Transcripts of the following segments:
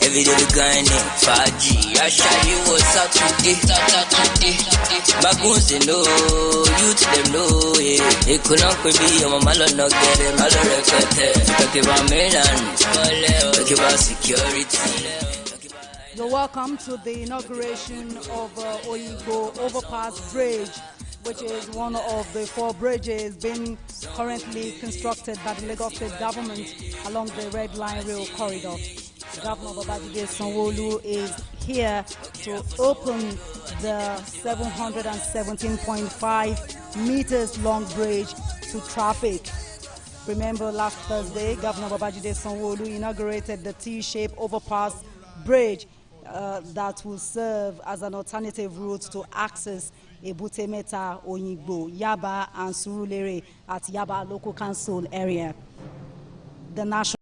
Every day we grinding, Faji. I shall you what's up today. Bagoons they know, youth them know. It could not be your mama not get them. I don't respect it. Talk about mainland, talk about security. You're welcome to the inauguration of Oyingbo Overpass Bridge, which is one of the 4 bridges being currently constructed by the Lagos State government along the Red Line Rail corridor. Governor Babajide Sanwo-Olu is here to open the 717.5 meters long bridge to traffic. Remember, last Thursday, Governor Babajide Sanwo-Olu inaugurated the T-shaped overpass bridge that will serve as an alternative route to access Ebute Metta, Oyingbo, Yaba, and Surulere at Yaba Local Council area. The national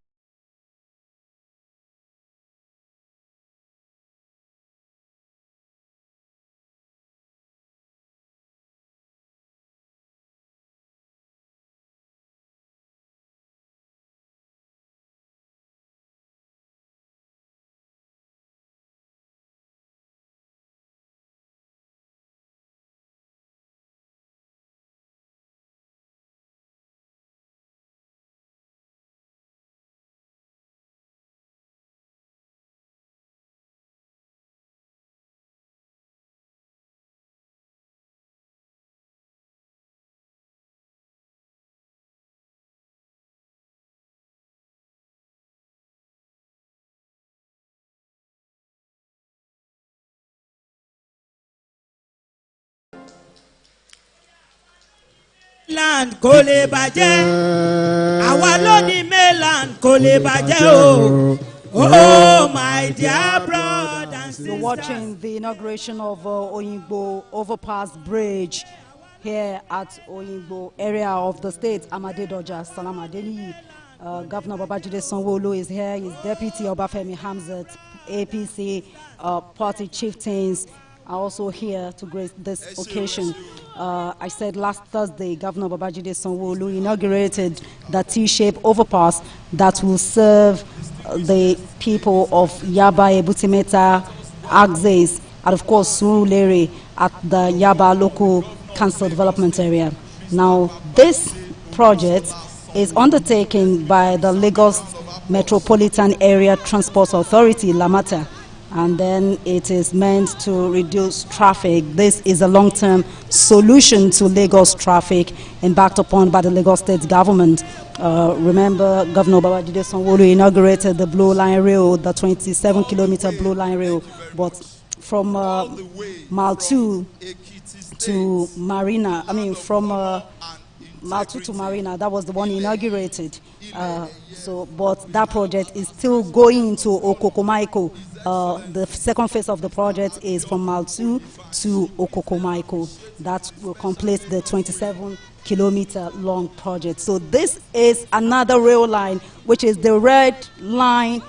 land kò lè bàjẹ́, àwa ló ní mainland kò lè bàjẹ́ o. Oh my dear brother and sister. You're watching the inauguration of Oyingbo Overpass Bridge here at Oyingbo area of the state. Amade Doja Salam Adeniyi. Governor Babajide Sanwo-Olu is here. His deputy Obafemi Hamzat, APC party chieftains are also here to grace this occasion. I said last Thursday, Governor Babajide Sanwo-Olu inaugurated the T-shaped overpass that will serve the people of Yaba, Ebute Metta, Axes, and of course Surulere at the Yaba Local Council Development Area. Now, this project is undertaken by the Lagos Metropolitan Area Transport Authority, LAMATA, and then it is meant to reduce traffic. This is a long-term solution to Lagos traffic embarked upon by the Lagos State government. Remember, Governor Babajide Sanwo-Olu inaugurated the Blue Line Rail, the 27-kilometer Blue Line Rail, but from Mile 2 to Marina, from Mile 2 to Marina, that was the one inaugurated. But that project is still going into Okokomaiko. The second phase of the project is from Mile 2 to Okokomaiko. That will complete the 27-kilometer long project. So this is another rail line, which is the Red Line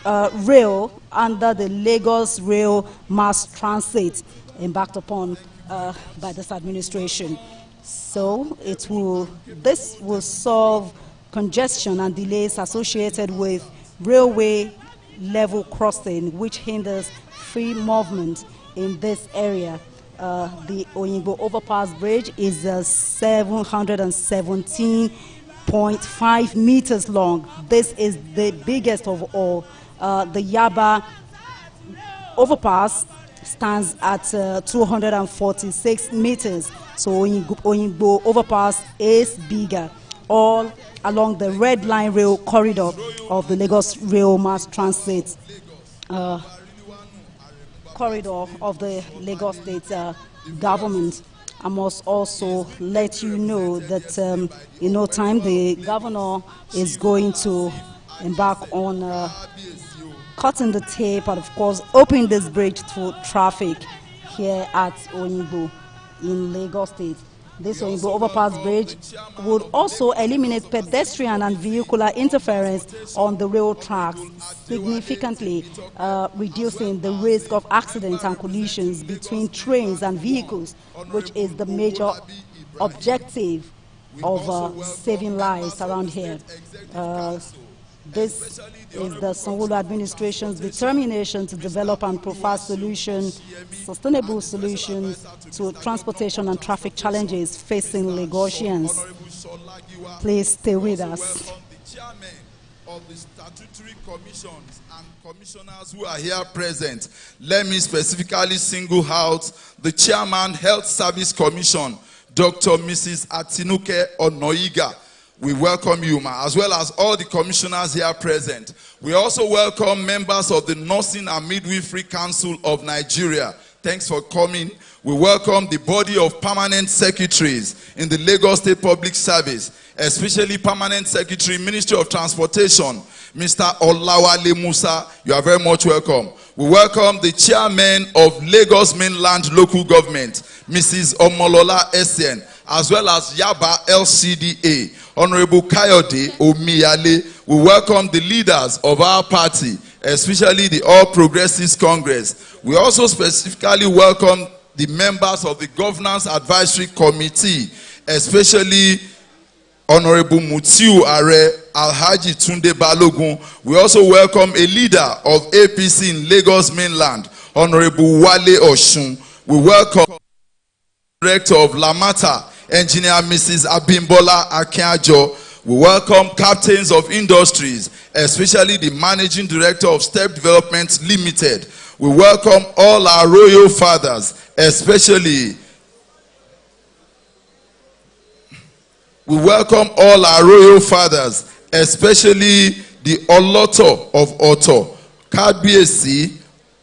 rail under the Lagos Rail Mass Transit embarked upon by this administration. So this will solve congestion and delays associated with railway level crossing, which hinders free movement in this area. The Oyingbo Overpass Bridge is 717.5 meters long. This is the biggest of all. The Yaba Overpass stands at 246 meters. So Oyingbo Overpass is bigger, all along the Red Line Rail corridor of the Lagos Rail Mass Transit corridor of the Lagos State government. I must also let you know that in no time the governor is going to embark on cutting the tape and, of course, opening this bridge to traffic here at Oyingbo in Lagos State. This Oyingbo Overpass Bridge would also eliminate pedestrian and vehicular interference on the rail tracks, significantly reducing the risk of accidents and collisions between trains and vehicles, which is the major objective of saving lives around here. This is the Sanwo-Olu administration's determination to develop and provide sustainable solutions to transportation and traffic challenges facing Lagosians. Please stay with us. Of the statutory commissions and commissioners who are here present, let me specifically single out the Chairman, Health Service Commission, Dr. Mrs. Atinuke Onoyiga. We welcome you, ma, as well as all the commissioners here present. We also welcome members of the Nursing and Midwifery Council of Nigeria. Thanks for coming. We welcome the body of permanent secretaries in the Lagos State Public Service, especially Permanent Secretary, Ministry of Transportation, Mr. Olawale Musa. You are very much welcome. We welcome the Chairman of Lagos Mainland Local Government, Mrs. Omolola Essien, as well as Yaba LCDA, Honorable Kayode Omiyale. We welcome the leaders of our party, especially the All Progressives Congress. We also specifically welcome the members of the Governance Advisory Committee, especially Honorable Mutiu Are Alhaji Tunde Balogun. We also welcome a leader of APC in Lagos Mainland, Honorable Wale Oshun. We welcome the Director of Lamata, Engineer Mrs. Abimbola Akinjo. We welcome captains of industries, especially the Managing Director of Step Development Limited. We welcome all our royal fathers, especially the Oloto of Oto, Kabiesi,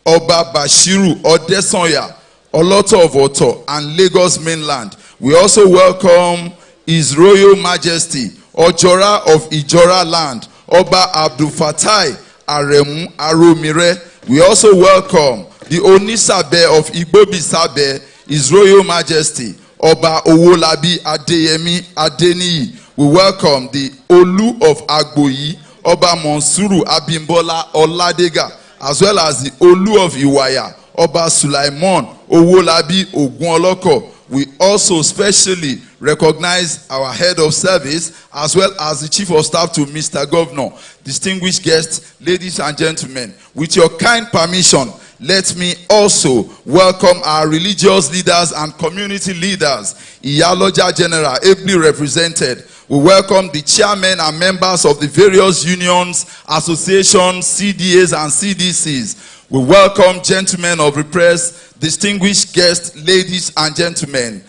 Oba Bashiru Odesanya, Oloto of Oto, and Lagos Mainland. We also welcome His Royal Majesty, Ojora of Ijora Land, Oba Abdul Fatai Aremu Aromire. We also welcome the Onisabe of Igbobisabe, His Royal Majesty, Oba Owolabi Adeyemi Adeniyi. We welcome the Olu of Agboyi, Oba Monsuru Abimbola Oladega, as well as the Olu of Iwaya, Oba Sulaiman Owolabi Ogunoloko. We also specially recognize our head of service as well as the chief of staff to Mr. Governor. Distinguished guests, ladies and gentlemen, with your kind permission, let me also welcome our religious leaders and community leaders. Iyaloja General, ably represented. We welcome the chairmen and members of the various unions, associations, CDAs and CDCs. We welcome gentlemen of the press, distinguished guests, ladies and gentlemen.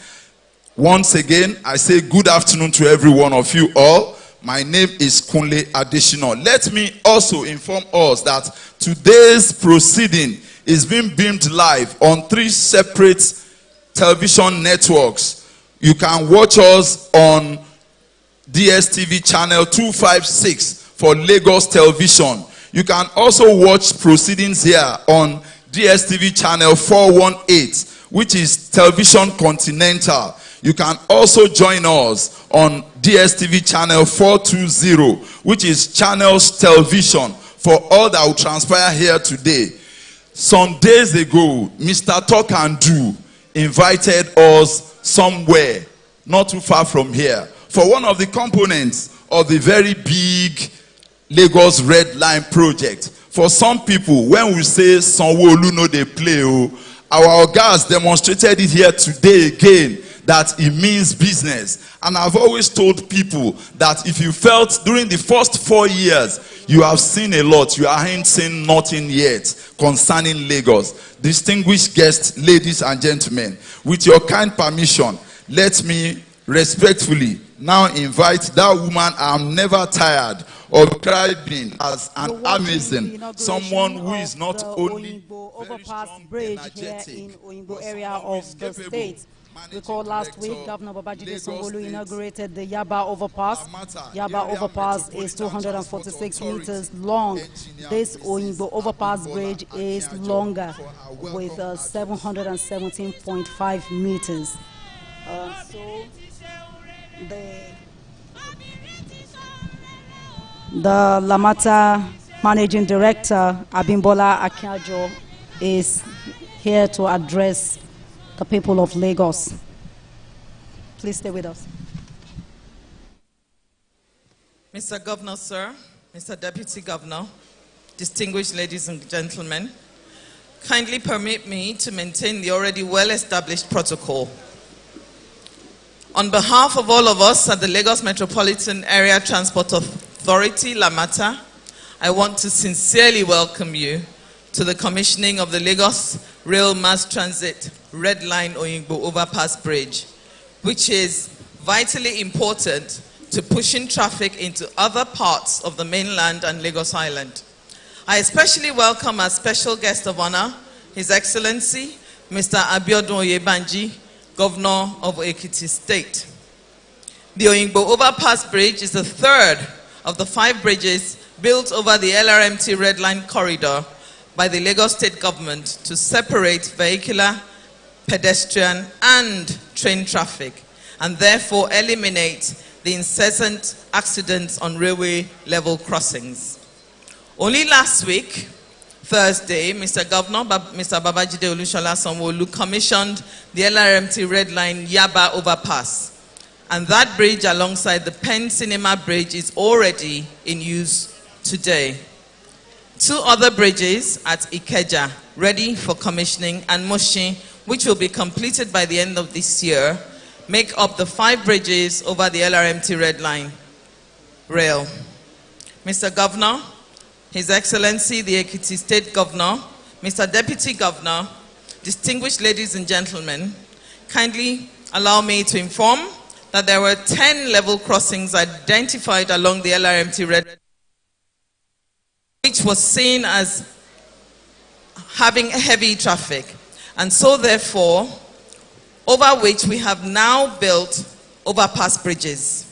Once again, I say good afternoon to every one of you all. My name is Kunle Adeshino. Let me also inform us that today's proceeding is being beamed live on 3 separate television networks. You can watch us on DSTV channel 256 for Lagos Television. You can also watch proceedings here on DSTV channel 418, which is Television Continental. You can also join us on DSTV channel 420, which is Channels Television, for all that will transpire here today. Some days ago, Mr. Talk and Do invited us somewhere not too far from here for one of the components of the very big Lagos Red Line project. For some people, when we say Sanwo-Olu no dey play, our guys demonstrated it here today again that it means business. And I've always told people that if you felt during the first 4 years you have seen a lot, you ain't seen nothing yet concerning Lagos. Distinguished guests, ladies and gentlemen, with your kind permission, let me respectfully now invite that woman I'm never tired of describing as an amazing, someone who is not only Oyingbo Overpass Bridge here in Oyingbo area of the state. Recall last week, Governor Babajide Sanwo-Olu inaugurated the Yaba Overpass. Yaba Overpass is 246 meters long. This Oyingbo Overpass bridge is longer with 717.5 meters. So the Lamata Managing Director, Abimbola Akiajo, is here to address the people of Lagos. Please stay with us. Mr. Governor, sir, Mr. Deputy Governor, distinguished ladies and gentlemen, kindly permit me to maintain the already well-established protocol. On behalf of all of us at the Lagos Metropolitan Area Transport Authority, Lamata, I want to sincerely welcome you to the commissioning of the Lagos Rail Mass Transit Red Line Oyingbo Overpass Bridge, which is vitally important to pushing traffic into other parts of the mainland and Lagos Island. I especially welcome our special guest of honor, His Excellency, Mr. Abiodun Oyebanji, Governor of Ekiti State. The Oyingbo Overpass Bridge is the third of the 5 bridges built over the LRMT Red Line corridor by the Lagos State government to separate vehicular, pedestrian, and train traffic, and therefore eliminate the incessant accidents on railway level crossings. Only last week, Thursday, Mr. Governor, Mr. Babajide Olushola Sanwo-Olu commissioned the LRMT Red Line Yaba Overpass, and that bridge alongside the Penn Cinema Bridge is already in use today. 2 other bridges at Ikeja, ready for commissioning, and Mushin, which will be completed by the end of this year, make up the 5 bridges over the LRMT Red Line rail. Mr. Governor, His Excellency, the Ekiti State Governor, Mr. Deputy Governor, distinguished ladies and gentlemen, kindly allow me to inform that there were 10 level crossings identified along the LRMT Red Line, which was seen as having heavy traffic, and so therefore, over which we have now built overpass bridges.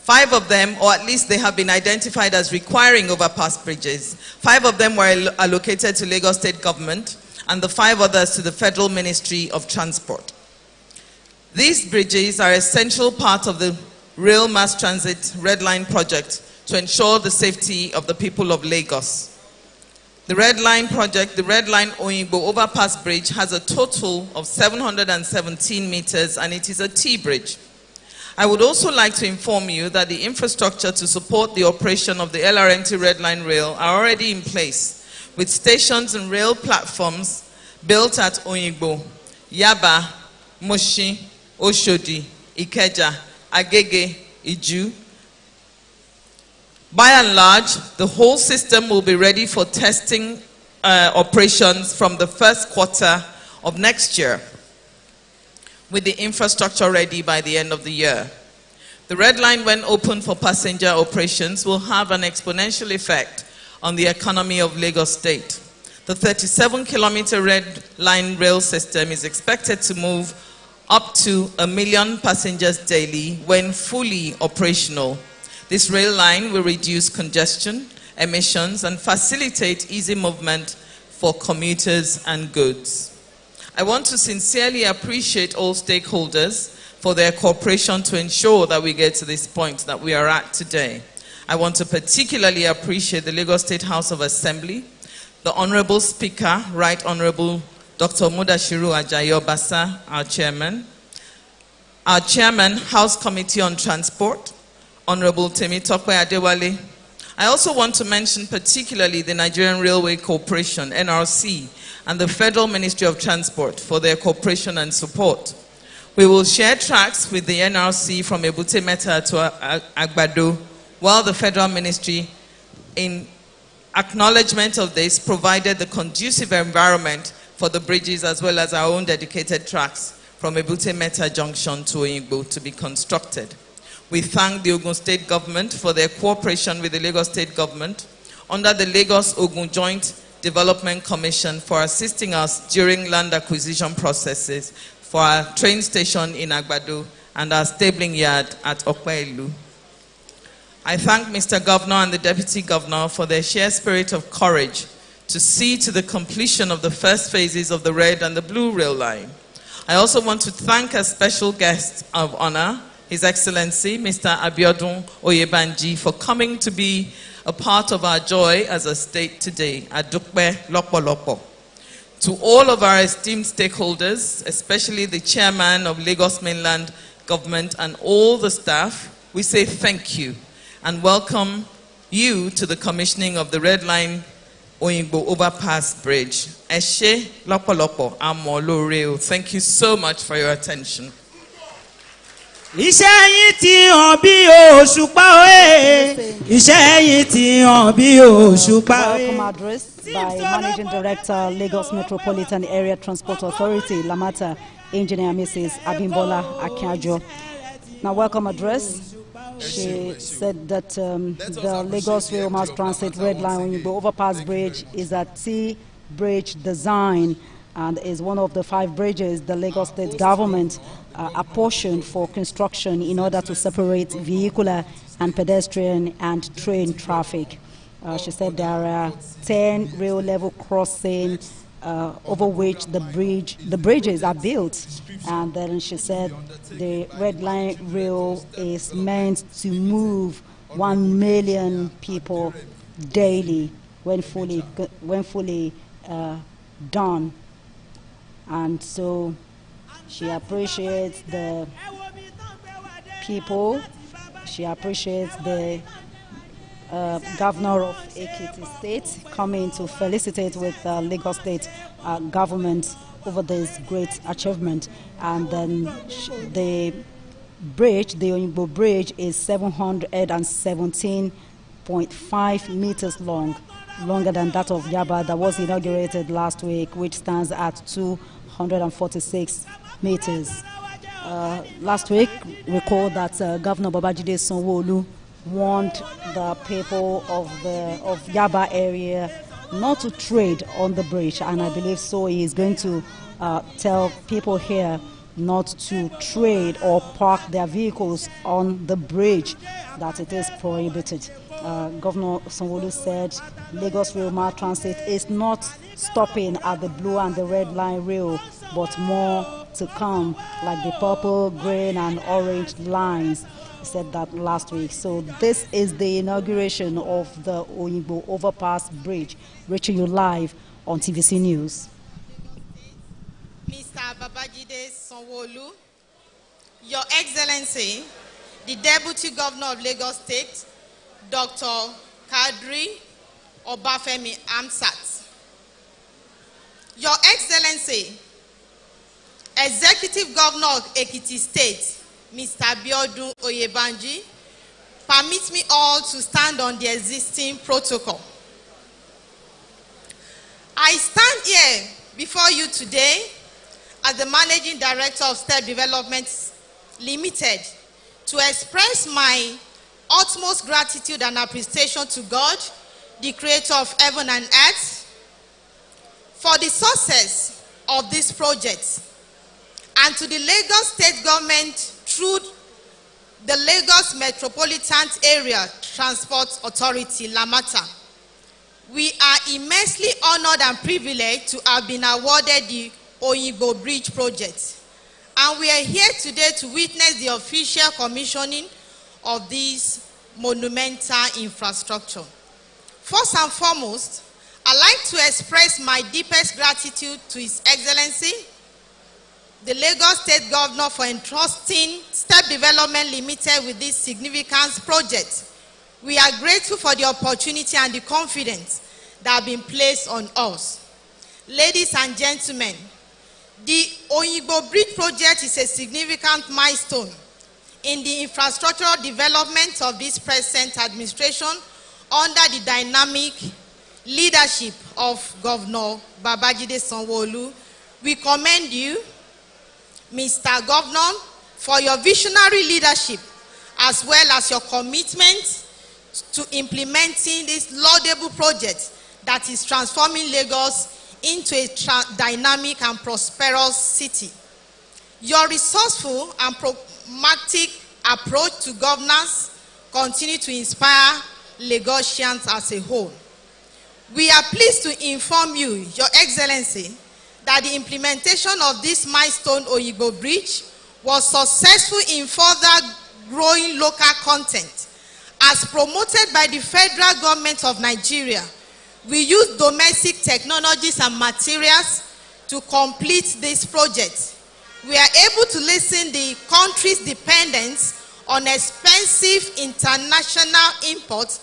5 of them, or at least they have been identified as requiring overpass bridges. 5 of them were allocated to Lagos State government, and the 5 others to the Federal Ministry of Transport. These bridges are an essential part of the Rail Mass Transit Red Line project to ensure the safety of the people of Lagos. The Red Line project, the Red Line Oyingbo Overpass Bridge, has a total of 717 meters, and it is a T-bridge. I would also like to inform you that the infrastructure to support the operation of the LRMT Red Line Rail are already in place, with stations and rail platforms built at Oyingbo, Yaba, Mushin, Oshodi, Ikeja, Agege, Iju. By and large, the whole system will be ready for testing operations from the first quarter of next year, with the infrastructure ready by the end of the year. The Red Line, when open for passenger operations, will have an exponential effect on the economy of Lagos State. The 37-kilometer Red Line rail system is expected to move up to 1 million passengers daily when fully operational. This rail line will reduce congestion, emissions, and facilitate easy movement for commuters and goods. I want to sincerely appreciate all stakeholders for their cooperation to ensure that we get to this point that we are at today. I want to particularly appreciate the Lagos State House of Assembly, the Honorable Speaker, Right Honorable Dr. Mudashiru Ajayi Obasa, our Chairman, House Committee on Transport, Honorable Temitope Adewale. I also want to mention particularly the Nigerian Railway Corporation, NRC, and the Federal Ministry of Transport for their cooperation and support. We will share tracks with the NRC from Ebute Metta to Agbado, while the Federal Ministry, in acknowledgement of this, provided the conducive environment for the bridges as well as our own dedicated tracks from Ebute Metta Junction to Oyingbo to be constructed. We thank the Ogun State government for their cooperation with the Lagos State government under the Lagos-Ogun Joint Development Commission for assisting us during land acquisition processes for our train station in Agbado and our stabling yard at Okpeilu. I thank Mr. Governor and the Deputy Governor for their sheer spirit of courage to see to the completion of the first phases of the red and the blue rail line. I also want to thank a special guest of honor, His Excellency, Mr. Abiodun Oyebanji, for coming to be a part of our joy as a state today. Adukbe Lopo Lopo. To all of our esteemed stakeholders, especially the chairman of Lagos Mainland Government and all the staff, we say thank you and welcome you to the commissioning of the Red Line Oyingbo Overpass Bridge. Eshe Lopo Lopo Amoloreo. Thank you so much for your attention. Iṣẹ́ yín ti hàn bí òṣùpá òye. Iṣẹ́ yín ti hàn bí òṣùpá òye. Welcome address by Managing Director, Lagos Metropolitan Area Transport Authority, Lamata, Engineer Mrs. Abimbola Akinjo. Now, welcome address. She said that the Lagos Rail Mass Transit Red Line Oyingbo Overpass Bridge is a T-bridge design and is one of the 5 bridges the Lagos State government apportioned for construction in order to separate vehicular and pedestrian and train traffic. She said there are 10 rail level crossings over which the bridges are built, and then she said the Red Line Rail is meant to move 1 million people daily when fully done. And so she appreciates the people, she appreciates the governor of Ekiti State coming to felicitate with Lagos State government over this great achievement. And then the bridge, the Oyingbo Bridge, is 717.5 meters long, longer than that of Yaba that was inaugurated last week, which stands at 246 meters. Last week, recall that Governor Babajide Sanwo-Olu warned the people of Yaba area not to trade on the bridge, and I believe so he is going to tell people here not to trade or park their vehicles on the bridge, that it is prohibited. Governor Sanwo-Olu said Lagos Rail Mass Transit is not stopping at the blue and the red line rail, but more to come, like the purple, green, and orange lines. He said that last week. So this is the inauguration of the Oyingbo Overpass Bridge, reaching you live on TVC News. Mr. Babajide Sanwo-Olu, Your Excellency, the Deputy Governor of Lagos State, Dr. Kadri Obafemi Amsat. Your Excellency, Executive Governor of Ekiti State, Mr. Abiodun Oyebanji, permit me all to stand on the existing protocol. I stand here before you today as the Managing Director of State Development Limited to express my utmost gratitude and appreciation to God, the Creator of heaven and earth, for the success of this project, and to the Lagos State Government through the Lagos Metropolitan Area Transport Authority, Lamata. We are immensely honored and privileged to have been awarded the Oyingbo Bridge project, and we are here today to witness the official commissioning of this monumental infrastructure. First and foremost, I'd like to express my deepest gratitude to His Excellency, the Lagos State Governor, for entrusting Step Development Limited with this significant project. We are grateful for the opportunity and the confidence that have been placed on us. Ladies and gentlemen, the Oyingbo Bridge project is a significant milestone in the infrastructural development of this present administration under the dynamic leadership of Governor Babajide Sanwo-Olu. We commend you, Mr. Governor, for your visionary leadership as well as your commitment to implementing this laudable project that is transforming Lagos into a dynamic and prosperous city. Your resourceful and pragmatic approach to governance continue to inspire Lagosians as a whole. We are pleased to inform you, Your Excellency, that the implementation of this milestone Oyingbo Bridge was successful in further growing local content. As promoted by the federal government of Nigeria, we use domestic technologies and materials to complete this project. We are able to lessen the country's dependence on expensive international imports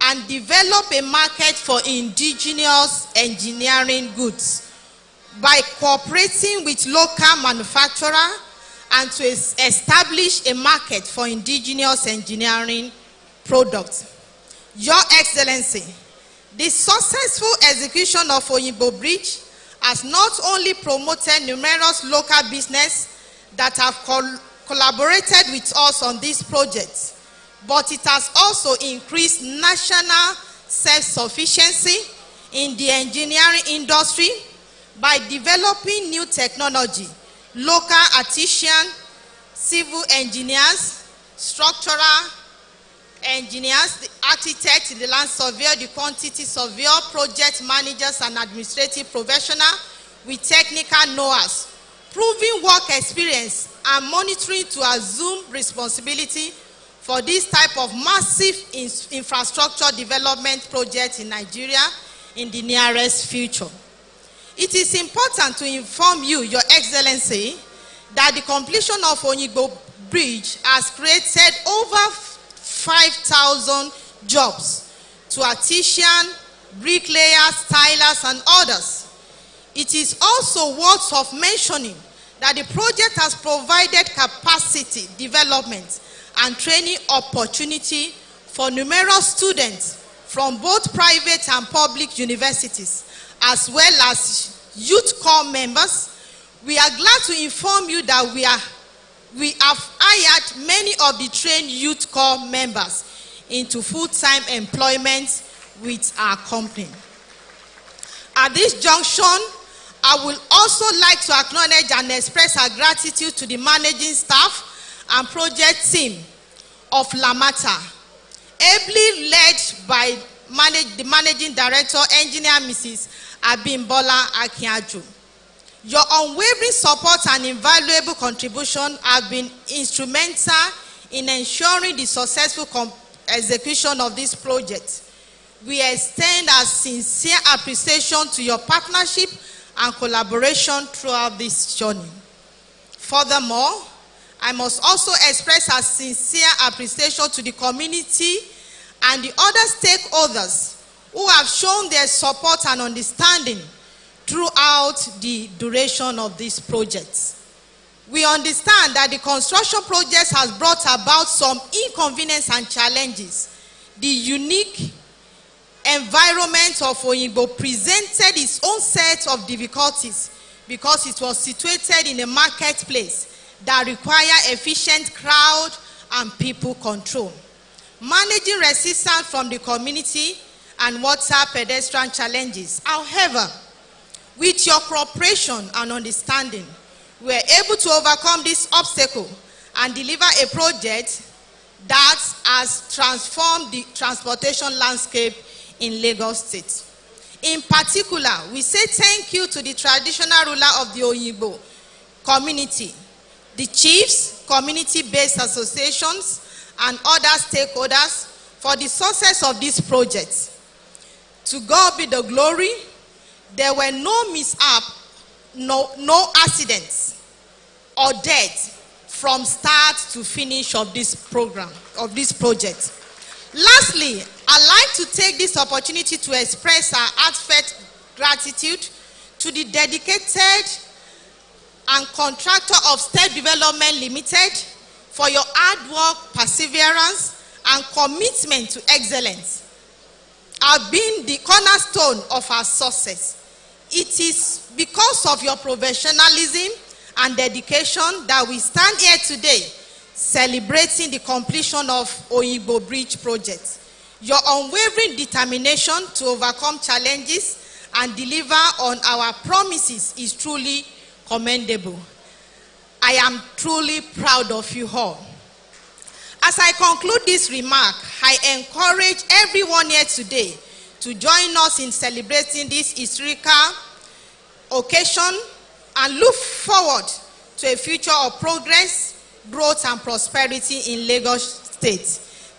and develop a market for indigenous engineering goods by cooperating with local manufacturers and to establish a market for indigenous engineering products. Your Excellency, the successful execution of Oyingbo Bridge has not only promoted numerous local business that have collaborated with us on this project, but it has also increased national self-sufficiency in the engineering industry by developing new technology. Local artisans, civil engineers, structural engineers, the architects, the land surveyor, the quantity surveyor, project managers, and administrative professionals with technical know-hows, proving work experience, and monitoring to assume responsibility for this type of massive infrastructure development project in Nigeria in the nearest future. It is important to inform you, Your Excellency, that the completion of Oyingbo Bridge has created over 5,000 jobs to artisans, bricklayers, tilers, and others. It is also worth of mentioning that the project has provided capacity development and training opportunity for numerous students from both private and public universities, as well as youth corps members. We are glad to inform you that we have hired many of the trained youth corps members into full-time employment with our company. At this junction, I would also like to acknowledge and express our gratitude to the managing staff and project team of Lamata, ably led by the managing director, engineer Mrs. Abimbola Akiaju. Your unwavering support and invaluable contribution have been instrumental in ensuring the successful execution of this project. We extend our sincere appreciation to your partnership and collaboration throughout this journey. Furthermore, I must also express our sincere appreciation to the community and the other stakeholders who have shown their support and understanding throughout the duration of this project. We understand that the construction project has brought about some inconvenience and challenges. The unique environment of Oyingbo presented its own set of difficulties because it was situated in a marketplace that require efficient crowd and people control. Managing resistance from the community and water pedestrian challenges. However, with your cooperation and understanding, we are able to overcome this obstacle and deliver a project that has transformed the transportation landscape in Lagos State. In particular, we say thank you to the traditional ruler of the Oyingbo community, the chiefs, community-based associations, and other stakeholders for the success of this project. To God be the glory. There were no mishap, no accidents or death from start to finish of this program, of this project. Lastly, I'd like to take this opportunity to express our heartfelt gratitude to the dedicated and contractor of Step Development Limited for your hard work, perseverance, and commitment to excellence have been the cornerstone of our success. It is because of your professionalism and dedication that we stand here today celebrating the completion of Oyingbo Bridge project. Your unwavering determination to overcome challenges and deliver on our promises is truly commendable. I am truly proud of you all. As I conclude this remark, I encourage everyone here today to join us in celebrating this historical occasion and look forward to a future of progress, growth, and prosperity in Lagos State.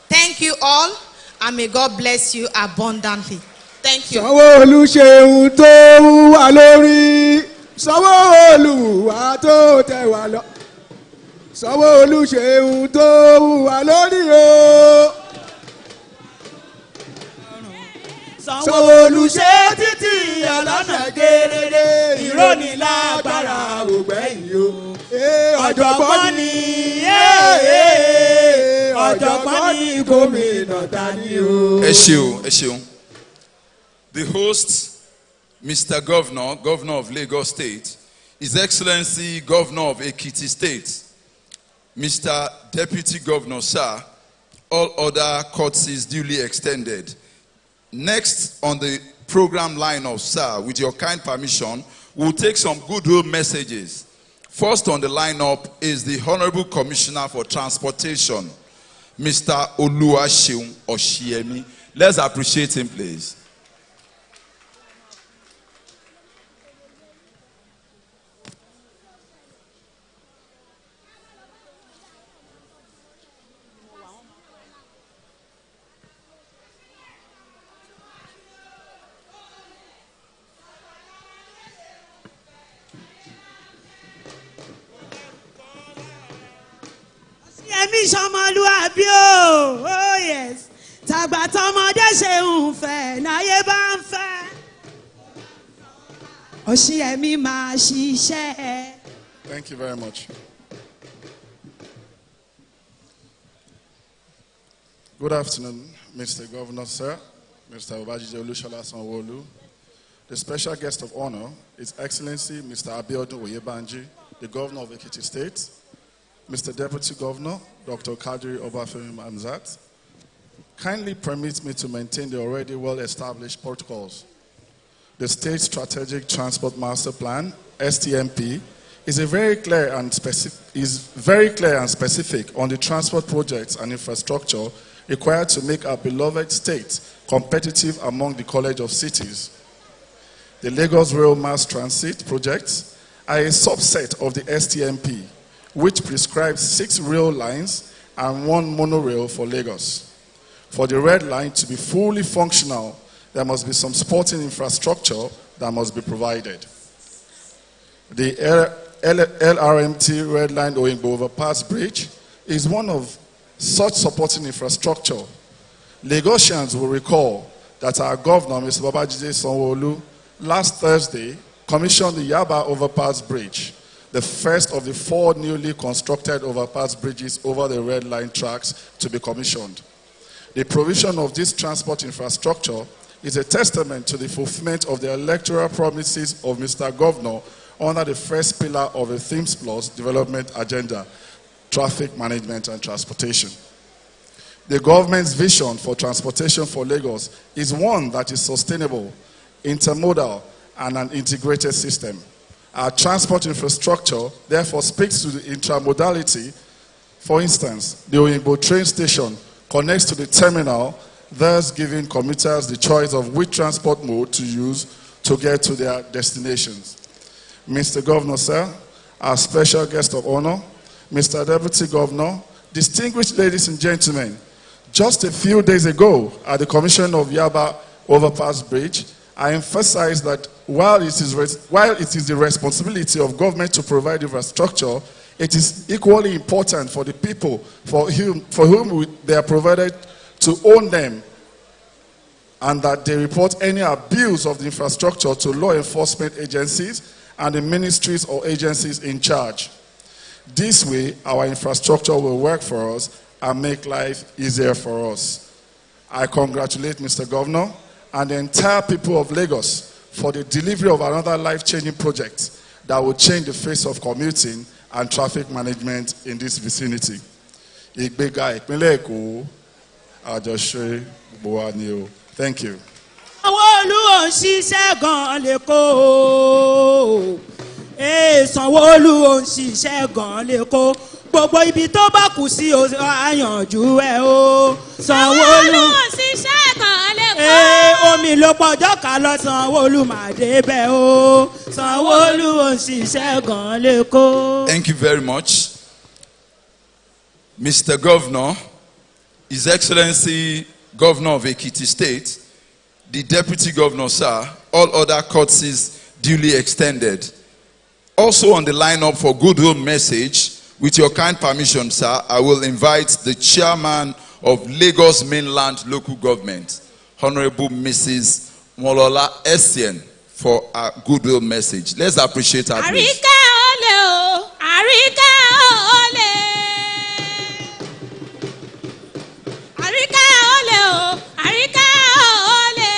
Thank you all, and may God bless you abundantly. Thank you. Sanwó-Olú ṣeun tó wà lórí. Sanwó-Olú wà tó tẹ̀ wá lọ. Sanwó-Olú ṣeun tó wà lórí o. Sanwó-Olú ṣe títí ọlọ́nà gerere ìrónilágbára ògbẹ́yìn o. Ọ̀jọ̀gbọ́n ni ọ̀jọ̀gbọ́n ni gómìnà tani o. Ẹ ṣeun, ẹ ṣeun. The host, Mr. Governor, Governor of Lagos State, His Excellency Governor of Ekiti State, Mr. Deputy Governor, sir, all other courtesies duly extended. Next on the program lineup, sir, with your kind permission, we'll take some goodwill messages. First on the lineup is the Honorable Commissioner for Transportation, Mr. Oluwaseun Oshiemi. Let's appreciate him, please. Èmi ṣọmọlúwàbí o, oh yes. Tàgbà tọmọdé ṣe ń fẹ́, náyé bá ń fẹ́. Òṣìẹ̀mí máa ṣiṣẹ́. Thank you very much. Good afternoon, Mr. Governor, sir, Mr. Obajide Olushola Sanwo-Olu. The special guest of honor, His Excellency Mr. Abiodun Oyebanji, the Governor of Ekiti State, Mr. Deputy Governor, Dr. Kadri Obafemi Hamzat. Kindly permit me to maintain the already well-established protocols. The State Strategic Transport Master Plan, STMP, is very clear and specific on the transport projects and infrastructure required to make our beloved state competitive among the College of Cities. The Lagos Rail Mass Transit projects are a subset of the STMP, which prescribes 6 rail lines and 1 monorail for Lagos. For the red line to be fully functional, there must be some sporting infrastructure that must be provided. The LRMT Red Line Oyingbo Overpass Bridge is one of such supporting infrastructure. Lagosians will recall that our governor, Mr. Babajide Sanwo-Olu, last Thursday commissioned the Yaba Overpass Bridge, the first of the 4 newly constructed overpass bridges over the red line tracks to be commissioned. The provision of this transport infrastructure is a testament to the fulfillment of the electoral promises of Mr. Governor under the first pillar of the Themes Plus development agenda, traffic management and transportation. The government's vision for transportation for Lagos is one that is sustainable, intermodal, and an integrated system. Our transport infrastructure therefore speaks to the intramodality. For instance, the Oyingbo train station connects to the terminal, thus giving commuters the choice of which transport mode to use to get to their destinations. Mr. Governor, sir, our special guest of honor, Mr. Deputy Governor, distinguished ladies and gentlemen, just a few days ago at the commission of Yaba Overpass Bridge, I emphasized that while it is the responsibility of government to provide infrastructure, it is equally important for the people for whom they are provided to own them, and that they report any abuse of the infrastructure to law enforcement agencies and the ministries or agencies in charge. This way, our infrastructure will work for us and make life easier for us. I congratulate Mr. Governor and the entire people of Lagos for the delivery of another life-changing project that will change the face of commuting and traffic management in this vicinity. Thank you. Sanwó-Olú ò ń ṣiṣẹ́ gan-an lẹ́kọ́ gbogbo ibi tó bá kù sí àyànjú ẹ̀ o. Sanwó-Olú ò ń ṣiṣẹ́ gan-an lẹ́kọ́. Omi ló pọ̀jọ́ ká lọ Sanwó-Olú máa débẹ̀ o. Sanwó-Olú ò ń ṣiṣẹ́ gan-an lẹ́kọ́. Thank you very much. Mr. Governor, His Excellency Governor of Ekiti State, the Deputy Governor, sir, all other courtesies duly extended. Also on the lineup for goodwill message, with your kind permission, sir, I will invite the Chairman of Lagos Mainland Local Government, Honorable Mrs. Molola Essien, for a goodwill message. Let's appreciate her, please. Àríkẹ́ olè o, àríkẹ́ olè. Àríkẹ́ olè o, àríkẹ́ olè.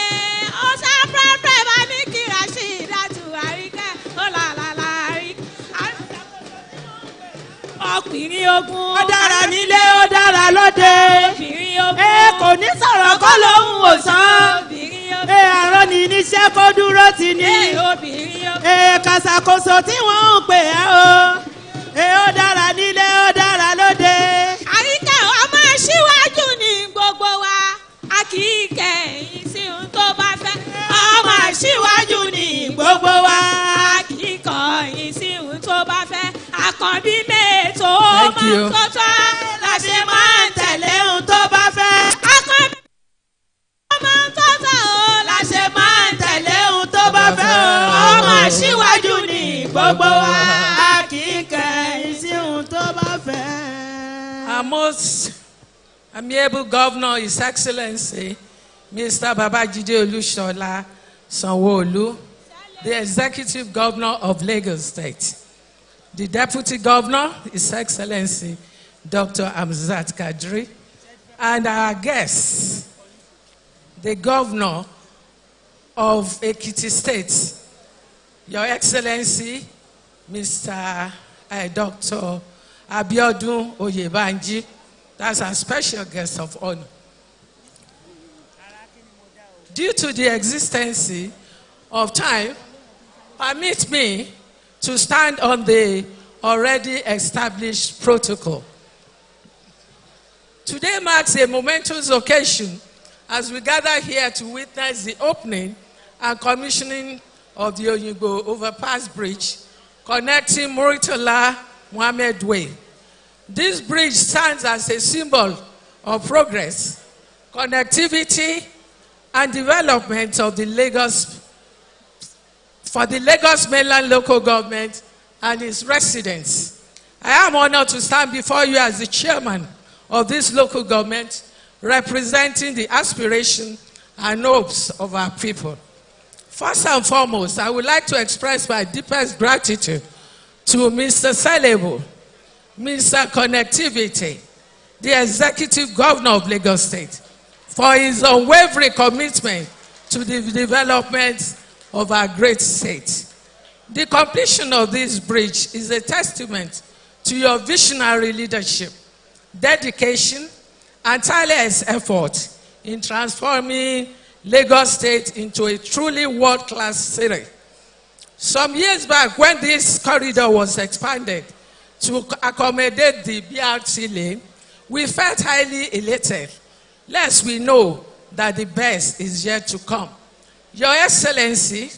Ó sá pẹ́pẹ́ bá mi kí Rashidatu àríkẹ́ olàlàlà ọkùnrin ogun. Ó dára nílé, ó dára lóde. Obìnrin ogun. Kò ní sọ̀rọ̀ kọ́ lóhùn òsán. Obìnrin ogun. Àrọ́ ni níṣẹ́ kó dúró ti ní. Obìnrin ogun. Kàṣàkóso tí wọ́n ń pè é o. Ó dára nílé, ó dára lóde. Àríkẹ́ ọmọ aṣíwájú ní gbogbo wa. A kì í kẹ̀yìn sí ohun tó bá fẹ́. Ọmọ aṣíwájú ní gbogbo wa. A kì í kọ̀yìn sí ohun tó bá fẹ́. Àkànbí mẹ́ẹ̀tọ́ ọmọ tó tọ́ la ṣe máa ń tẹ̀lé ohun tó bá fẹ́. Àkànbí ọmọ tó tọ́ la ṣe máa ń tẹ̀lé ohun tó bá fẹ́. Ọmọ aṣíwájú ní gbogbo wa. A kì í kẹ̀yìn sí ohun tó bá fẹ́. Our most amiable Governor, His Excellency, Mr. Babajide Olushola Sanwo-Olu, the Executive Governor of Lagos State, the Deputy Governor, His Excellency, Dr. Amzat Kadri, and our guests, the Governor of Ekiti State, Your Excellency, Mr. Dr. Abiodun Oyebanji, that's our special guest of honor. Due to the existence of time, permit me to stand on the already established protocol. Today marks a momentous occasion as we gather here to witness the opening and commissioning of the Oyingbo Overpass Bridge connecting Murtala Mohammed Way. This bridge stands as a symbol of progress, connectivity, and development of the Lagos Mainland Local Government and its residents. I am honored to stand before you as the chairman of this local government, representing the aspiration and hopes of our people. First and foremost, I would like to express my deepest gratitude to Mr. Selebo, Mr. Connectivity, the Executive Governor of Lagos State, for his unwavering commitment to the development of our great state. The completion of this bridge is a testament to your visionary leadership, dedication, and tireless effort in transforming Lagos State into a truly world-class city. Some years back, when this corridor was expanded to accommodate the BRT lane, we felt highly elated, lest we know that the best is yet to come. Your Excellency,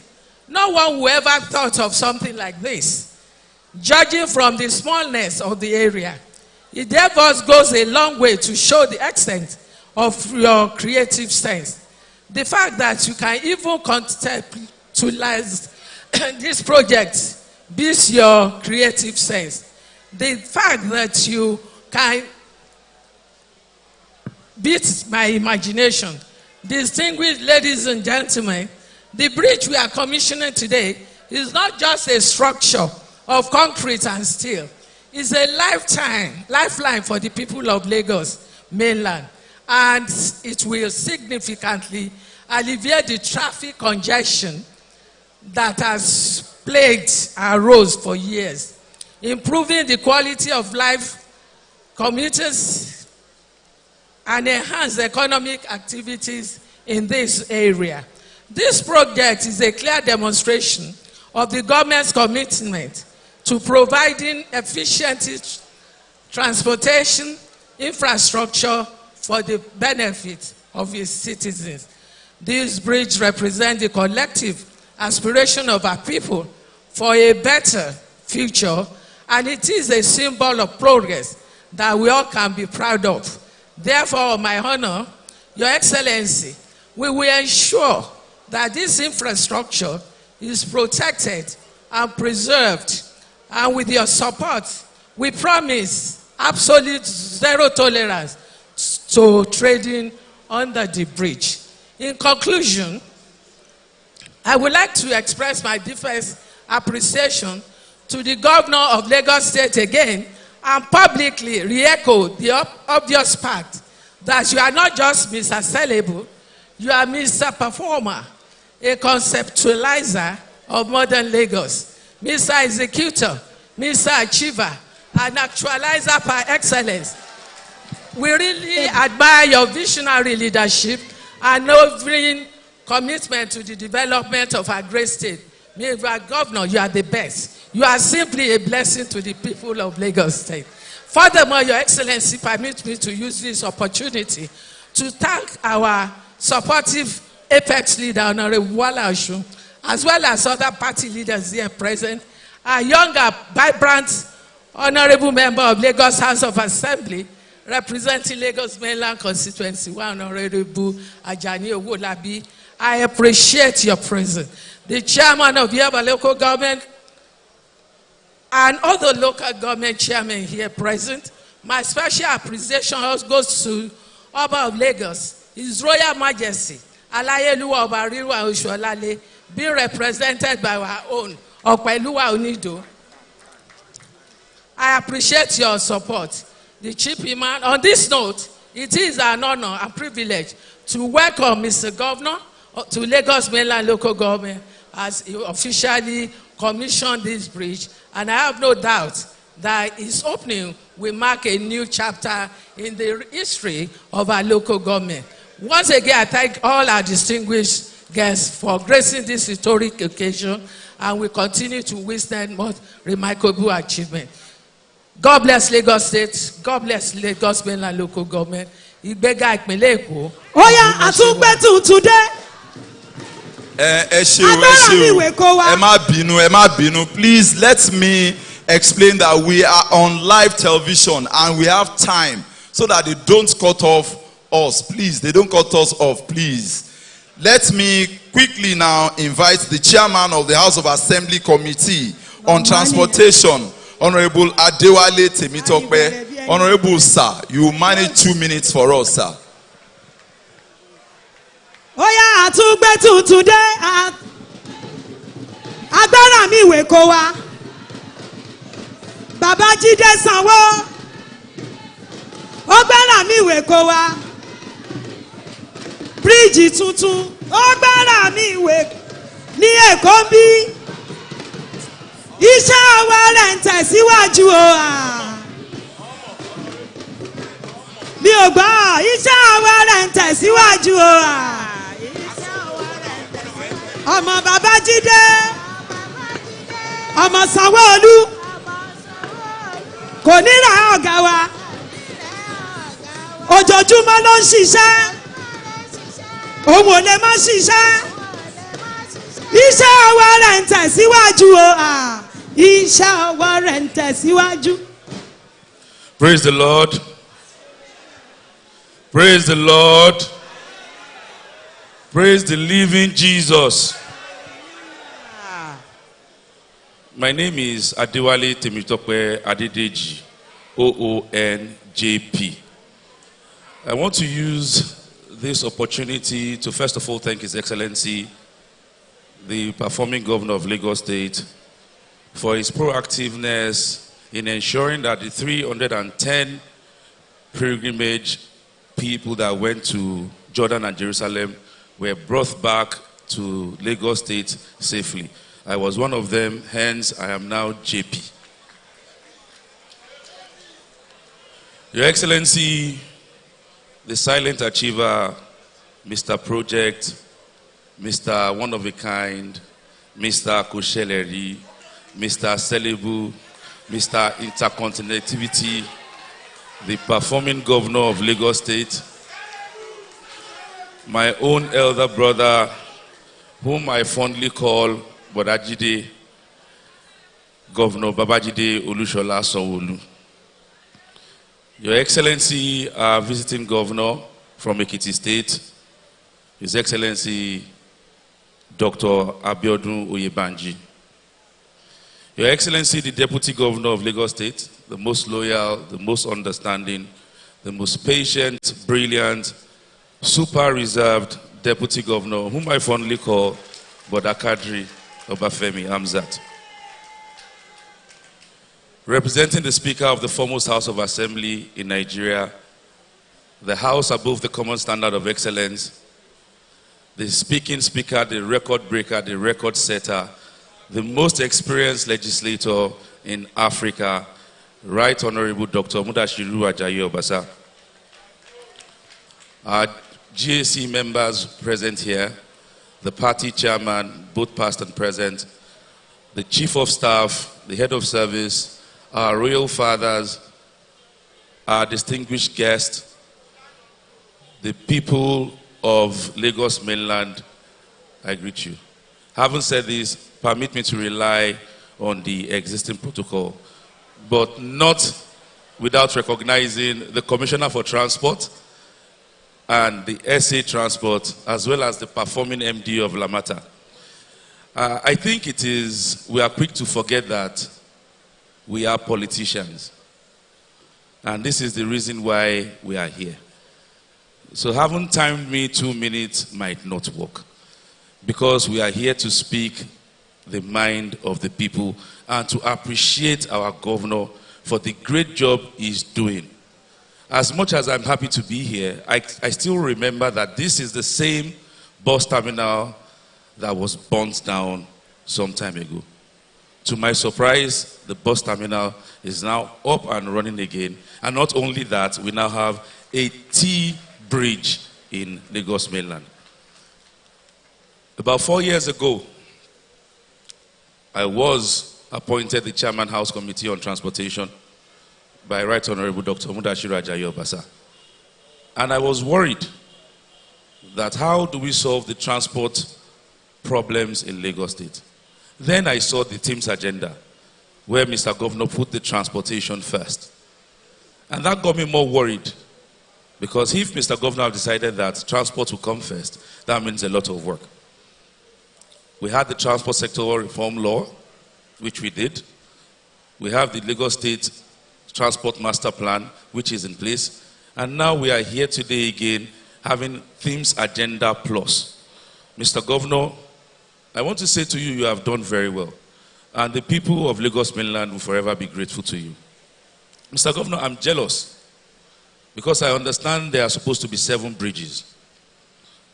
no one would ever thought of something like this. Judging from the smallness of the area, it therefore goes a long way to show the extent of your creative sense. The fact that you can even conceptualize this project beats your creative sense. The fact that you can beat my imagination. Distinguished ladies and gentlemen, the bridge we are commissioning today is not just a structure of concrete and steel. It's a lifeline for the people of Lagos Mainland, and it will significantly alleviate the traffic congestion that has plagued our roads for years, improving the quality of life commuters and enhance economic activities in this area. This project is a clear demonstration of the government's commitment to providing efficient transportation infrastructure for the benefit of its citizens. This bridge represents the collective aspiration of our people for a better future, and it is a symbol of progress that we all can be proud of. Therefore, my honor, Your Excellency, we will ensure that this infrastructure is protected and preserved, and with your support, we promise absolute zero tolerance to trading under the bridge. In conclusion, I would like to express my deepest appreciation to the Governor of Lagos State again and publicly re-echo the obvious fact that you are not just Mr. Sellable, you are Mr. Performer, a conceptualizer of modern Lagos, Mr. Executor, Mr. Achiever, an actualizer par excellence. We really admire your visionary leadership and unwavering commitment to the development of our great state. Mr. Governor, you are the best. You are simply a blessing to the people of Lagos State. Furthermore, Your Excellency, permit me to use this opportunity to thank our supportive Apex leader, Honorable Wala Oshun, as well as other party leaders here present, our younger, vibrant, honorable member of Lagos House of Assembly, representing Lagos Mainland Constituency, Honorable Ajani Owolabi. I appreciate your presence. The chairman of Yaba local government and other local government chairmen here present. My special appreciation also goes to Oba of Lagos, His Royal Majesty, Alayeluwa Obariwa Oshuolale, being represented by our own Opeluwa Onido. I appreciate your support. The Chief Imam. On this note, it is an honor and privilege to welcome Mr. Governor to Lagos Mainland Local Government as he officially commissioned this bridge, and I have no doubt that its opening will mark a new chapter in the history of our local government. Once again, I thank all our distinguished guests for gracing this historic occasion, and we continue to wish them more remarkable achievement. God bless Lagos State. God bless Lagos Mainland Local Government. Ìgbéga ìpínlẹ̀ Èkó. Oya àtúngbẹ́tù today. Ẹ má bínú. Please let me explain that we are on live television and we have time so that they don't cut off us. Please, they don't cut us off, please. Let me quickly now invite the chairman of the House of Assembly Committee on Transportation, Honorable Adewale Temitope. Honorable sir, you manage 2 minutes for us, sir. Oya àtúngbẹ́tù today. Agbára mi ìwé kó wa. Babájídé Sanwó. Agbára mi ìwé kó wa. Bíríìjì tuntun. Agbára mi ìwé ní Èkó bí. Iṣẹ́ ọwọ́ rẹ̀ ń tẹ̀síwájú o. Mi ò gbọ́, iṣẹ́ ọwọ́ rẹ̀ ń tẹ̀síwájú o. Ọmọ Babájídé, ọmọ Sanwó-Olú, kò ní ra ọ̀gá wa, ojoojúmọ́ ló ń ṣiṣẹ́, òun ò lè má ṣiṣẹ́, iṣẹ́ ọwọ́ rẹ̀ ń tẹ̀síwájú o, iṣẹ́ ọwọ́ rẹ̀ ń tẹ̀síwájú. Praise the Lord. Praise the Lord. Praise the living Jesus. My name is Adewale Temitope Adedeji, OONJP. I want to use this opportunity to first of all thank His Excellency, the performing governor of Lagos State, for his proactiveness in ensuring that the 310 pilgrimage people that went to Jordan and Jerusalem were brought back to Lagos State safely. I was one of them, hence I am now JP. Your Excellency, the silent achiever, Mr. Project, Mr. One of a Kind, Mr. Kosheleri, Mr. Selebu, Mr. Intercontinentality, the performing governor of Lagos State, my own elder brother, whom I fondly call Bodajide, Governor Babajide Olushola Sanwo-Olu. Your Excellency, our visiting governor from Ekiti State, His Excellency Dr. Abiodun Oyebanji. Your Excellency, the Deputy Governor of Lagos State, the most loyal, the most understanding, the most patient, brilliant, super reserved Deputy Governor, whom I fondly call Bodakadri Obafemi Hamzat. Representing the Speaker of the foremost House of Assembly in Nigeria, the House above the common standard of excellence, the speaking Speaker, the record breaker, the record setter, the most experienced legislator in Africa, Right Honorable Dr. Mudashiru Ajayi Obasa. Our GAC members present here, the party chairman, both past and present, the chief of staff, the head of service, our royal fathers, our distinguished guests, the people of Lagos mainland, I greet you. Having said this, permit me to rely on the existing protocol, but not without recognizing the Commissioner for Transport and the SA Transport, as well as the performing MD of Lamata. I think we are quick to forget that we are politicians. And this is the reason why we are here. So having timed me 2 minutes might not work, because we are here to speak the mind of the people and to appreciate our governor for the great job he's doing. As much as I'm happy to be here, I still remember that this is the same bus terminal that was burnt down some time ago. To my surprise, the bus terminal is now up and running again. And not only that, we now have a T-bridge in Lagos mainland. About 4 years ago, I was appointed the Chairman House Committee on Transportation by Right Honorable Dr. Mudashiru Ajayi Obasa. And I was worried that how do we solve the transport problems in Lagos State? Then I saw the team's agenda, where Mr. Governor put the transportation first. And that got me more worried, because if Mr. Governor decided that transport will come first, that means a lot of work. We had the Transport Sector Reform Law, which we did. We have the Lagos State Transport Master Plan, which is in place. And now we are here today again, having Themes Agenda Plus. Mr. Governor, I want to say to you, you have done very well. And the people of Lagos mainland will forever be grateful to you. Mr. Governor, I'm jealous, because I understand there are supposed to be 7 bridges,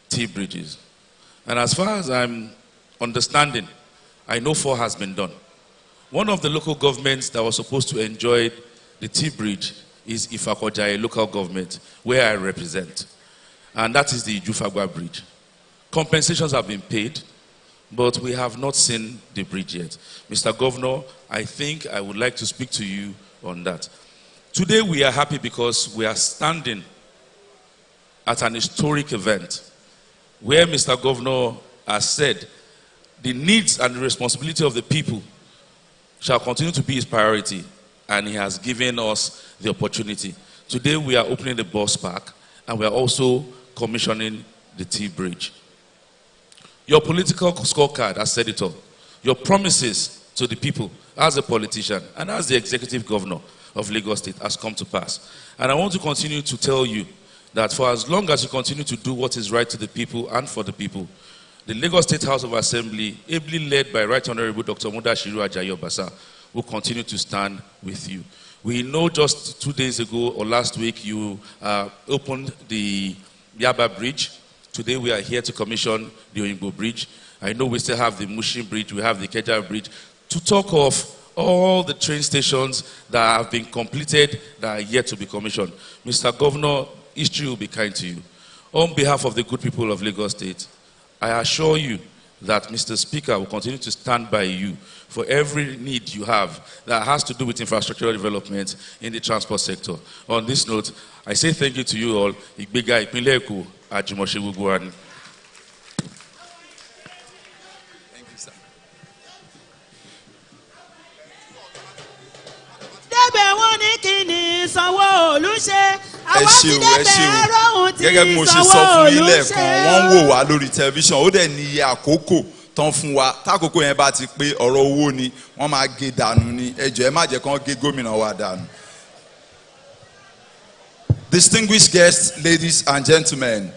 T-bridges. And as far as I'm understanding, I know 4 has been done. One of the local governments that was supposed to enjoy the T-bridge is Ifakojaye local government, where I represent. And that is the Jufagwa Bridge. Compensations have been paid, but we have not seen the bridge yet. Mr. Governor, I think I would like to speak to you on that. Today we are happy because we are standing at an historic event where Mr. Governor has said the needs and the responsibility of the people shall continue to be his priority, and he has given us the opportunity. Today we are opening the bus park, and we are also commissioning the T-bridge. Your political scorecard has said it all. Your promises to the people as a politician and as the executive governor of Lagos State has come to pass. And I want to continue to tell you that for as long as you continue to do what is right to the people and for the people, the Lagos State House of Assembly, ably led by Right Honorable Dr. Mudashiru Ajayi Obasa, will continue to stand with you. We know just 2 days ago or last week you opened the Yaba Bridge. Today we are here to commission the Oyingbo Bridge. I know we still have the Mushin Bridge, we have the Keja Bridge. To talk of all the train stations that have been completed that are yet to be commissioned. Mr. Governor, history will be kind to you. On behalf of the good people of Lagos State, I assure you that Mr. Speaker will continue to stand by you for every need you have that has to do with infrastructural development in the transport sector. On this note, I say thank you to you all. Ìgbéga ìpínlẹ̀ Èkó, àjùmọ̀ṣe gbogbo wa ni. Thank you, sir. débẹ̀ wọ́n ní kí ni Sanwó-Olú ṣe. ẹ ṣeun gẹ́gẹ́ bí mo ṣe sọ fún yín lẹ́ẹ̀kan wọ́n ń wò wá lórí tẹlifíṣàn ó dẹ̀ ní iye àkókò tán fún wa tákòókò yẹn bá ti pé ọ̀rọ̀ owó ni wọ́n máa gé dànù ni ẹ jọ̀ọ́ ẹ má jẹ́ kán gé gómìnà wa dànù. Distinguished guests, ladies and gentlemen,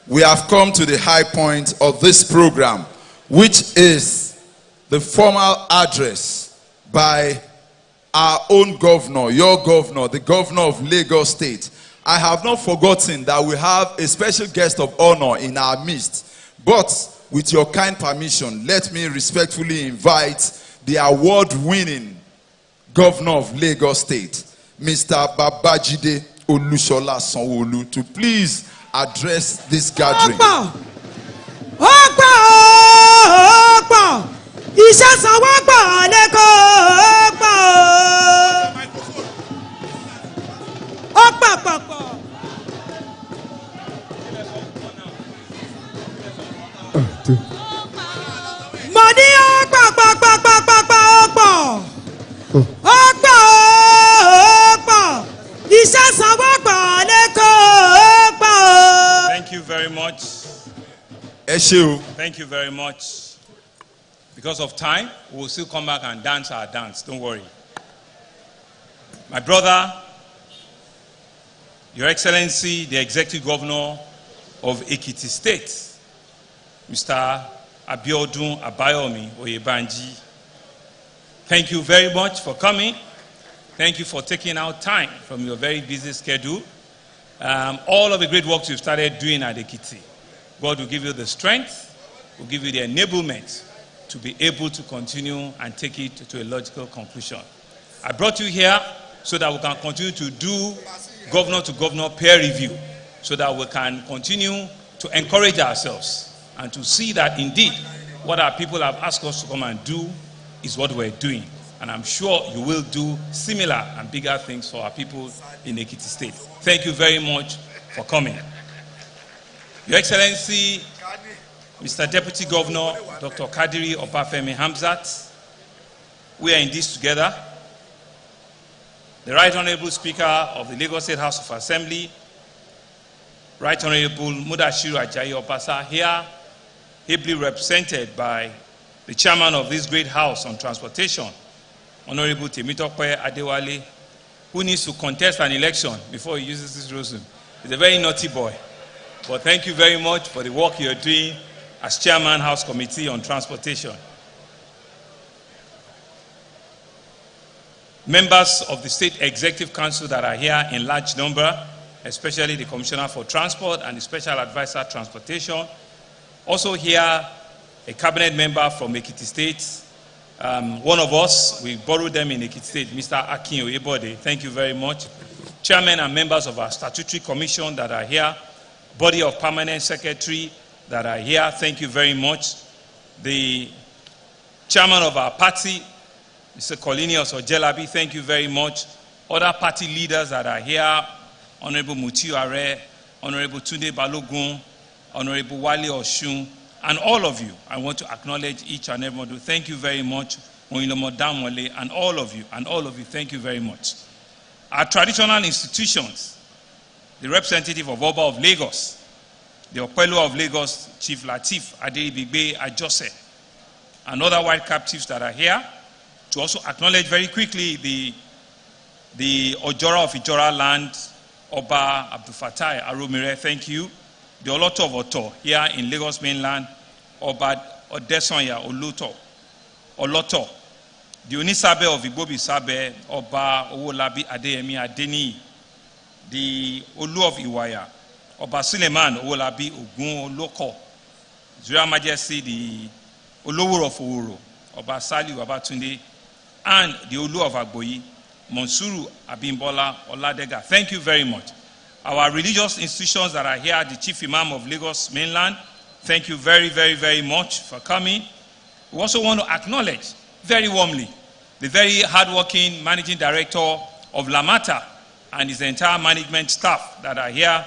we have come to the high point of this program, which is the formal address by our own governor, your governor, the governor of Lagos State. I have not forgotten that we have a special guest of honor in our midst. But with your kind permission, let me respectfully invite the award-winning governor of Lagos State, Mr. Babajide Olusola Sanwo-Olu, to please address this gathering. Iṣẹ́ sanwó gbọ̀ lẹ́kọ̀ọ́ gbọ̀. Ó pàpàpọ̀. Mo ní ó pàpàpàpàpà ó pọ̀. Ó pọ̀. Iṣẹ́ sanwó gbọ̀ lẹ́kọ̀ọ́ gbọ̀. Thank you very much. Ẹ ṣé o. Thank you very much. Because of time, we will still come back and dance our dance. Don't worry. My brother, Your Excellency, the Executive Governor of Ekiti State, Mr. Abiodun Abayomi Oyebanji, thank you very much for coming. Thank you for taking out time from your very busy schedule. All of the great works you've started doing at Ekiti, God will give you the strength, will give you the enablement to be able to continue and take it to a logical conclusion. I brought you here so that we can continue to do governor-to-governor peer review, so that we can continue to encourage ourselves and to see that indeed what our people have asked us to come and do is what we're doing. And I'm sure you will do similar and bigger things for our people in Ekiti State. Thank you very much for coming. Your Excellency, Mr. Deputy Governor, Dr. Kadiri Obafemi Hamzat, we are in this together. The Right Honorable Speaker of the Lagos State House of Assembly, Right Honorable Mudashiru Ajayi Obasa, here ably represented by the Chairman of this great House on Transportation, Honorable Temitope Adewale, who needs to contest an election before he uses this restroom. He's a very naughty boy. But thank you very much for the work you're doing as Chairman House Committee on Transportation. Members of the State Executive Council that are here in large number, especially the Commissioner for Transport and the Special Advisor Transportation. Also here, a cabinet member from Ekiti State. One of us, we borrowed them in Ekiti State, Mr. Akin Oyebode. Thank you very much. Chairmen and members of our statutory commission that are here, body of permanent secretary that are here, thank you very much. The chairman of our party, Mr. Colinius Ojelabi, thank you very much. Other party leaders that are here, Honorable Mutiu Are, Honorable Tunde Balogun, Honorable Wale Oshun, and all of you. I want to acknowledge each and every one. Thank you very much. And all of you, thank you very much. Our traditional institutions, the representative of Oba of Lagos, the Opelo of Lagos, Chief Latif Adeibigbe Ajose, and other white captives that are here, to also acknowledge very quickly the Ojora of Ijora land, Oba Abdul Fatai Aromire, thank you. The Oloto of Oto here in Lagos mainland, Oba Odesonya Oloto. The Onisabe of Igbobi Sabe, Oba Owolabi Adeyemi Adeni. The Olu of Iwaya, Oba Suleiman Owolabi Ogun Oloko. His Royal Majesty, the Olowuro of Oworo, Oba Sali Babatunde, and the Olu of Agboyi, Monsuru Abimbola Oladega. Thank you very much. Our religious institutions that are here, the Chief Imam of Lagos mainland, thank you very, very, very much for coming. We also want to acknowledge very warmly the very hardworking Managing Director of Lamata and his entire management staff that are here,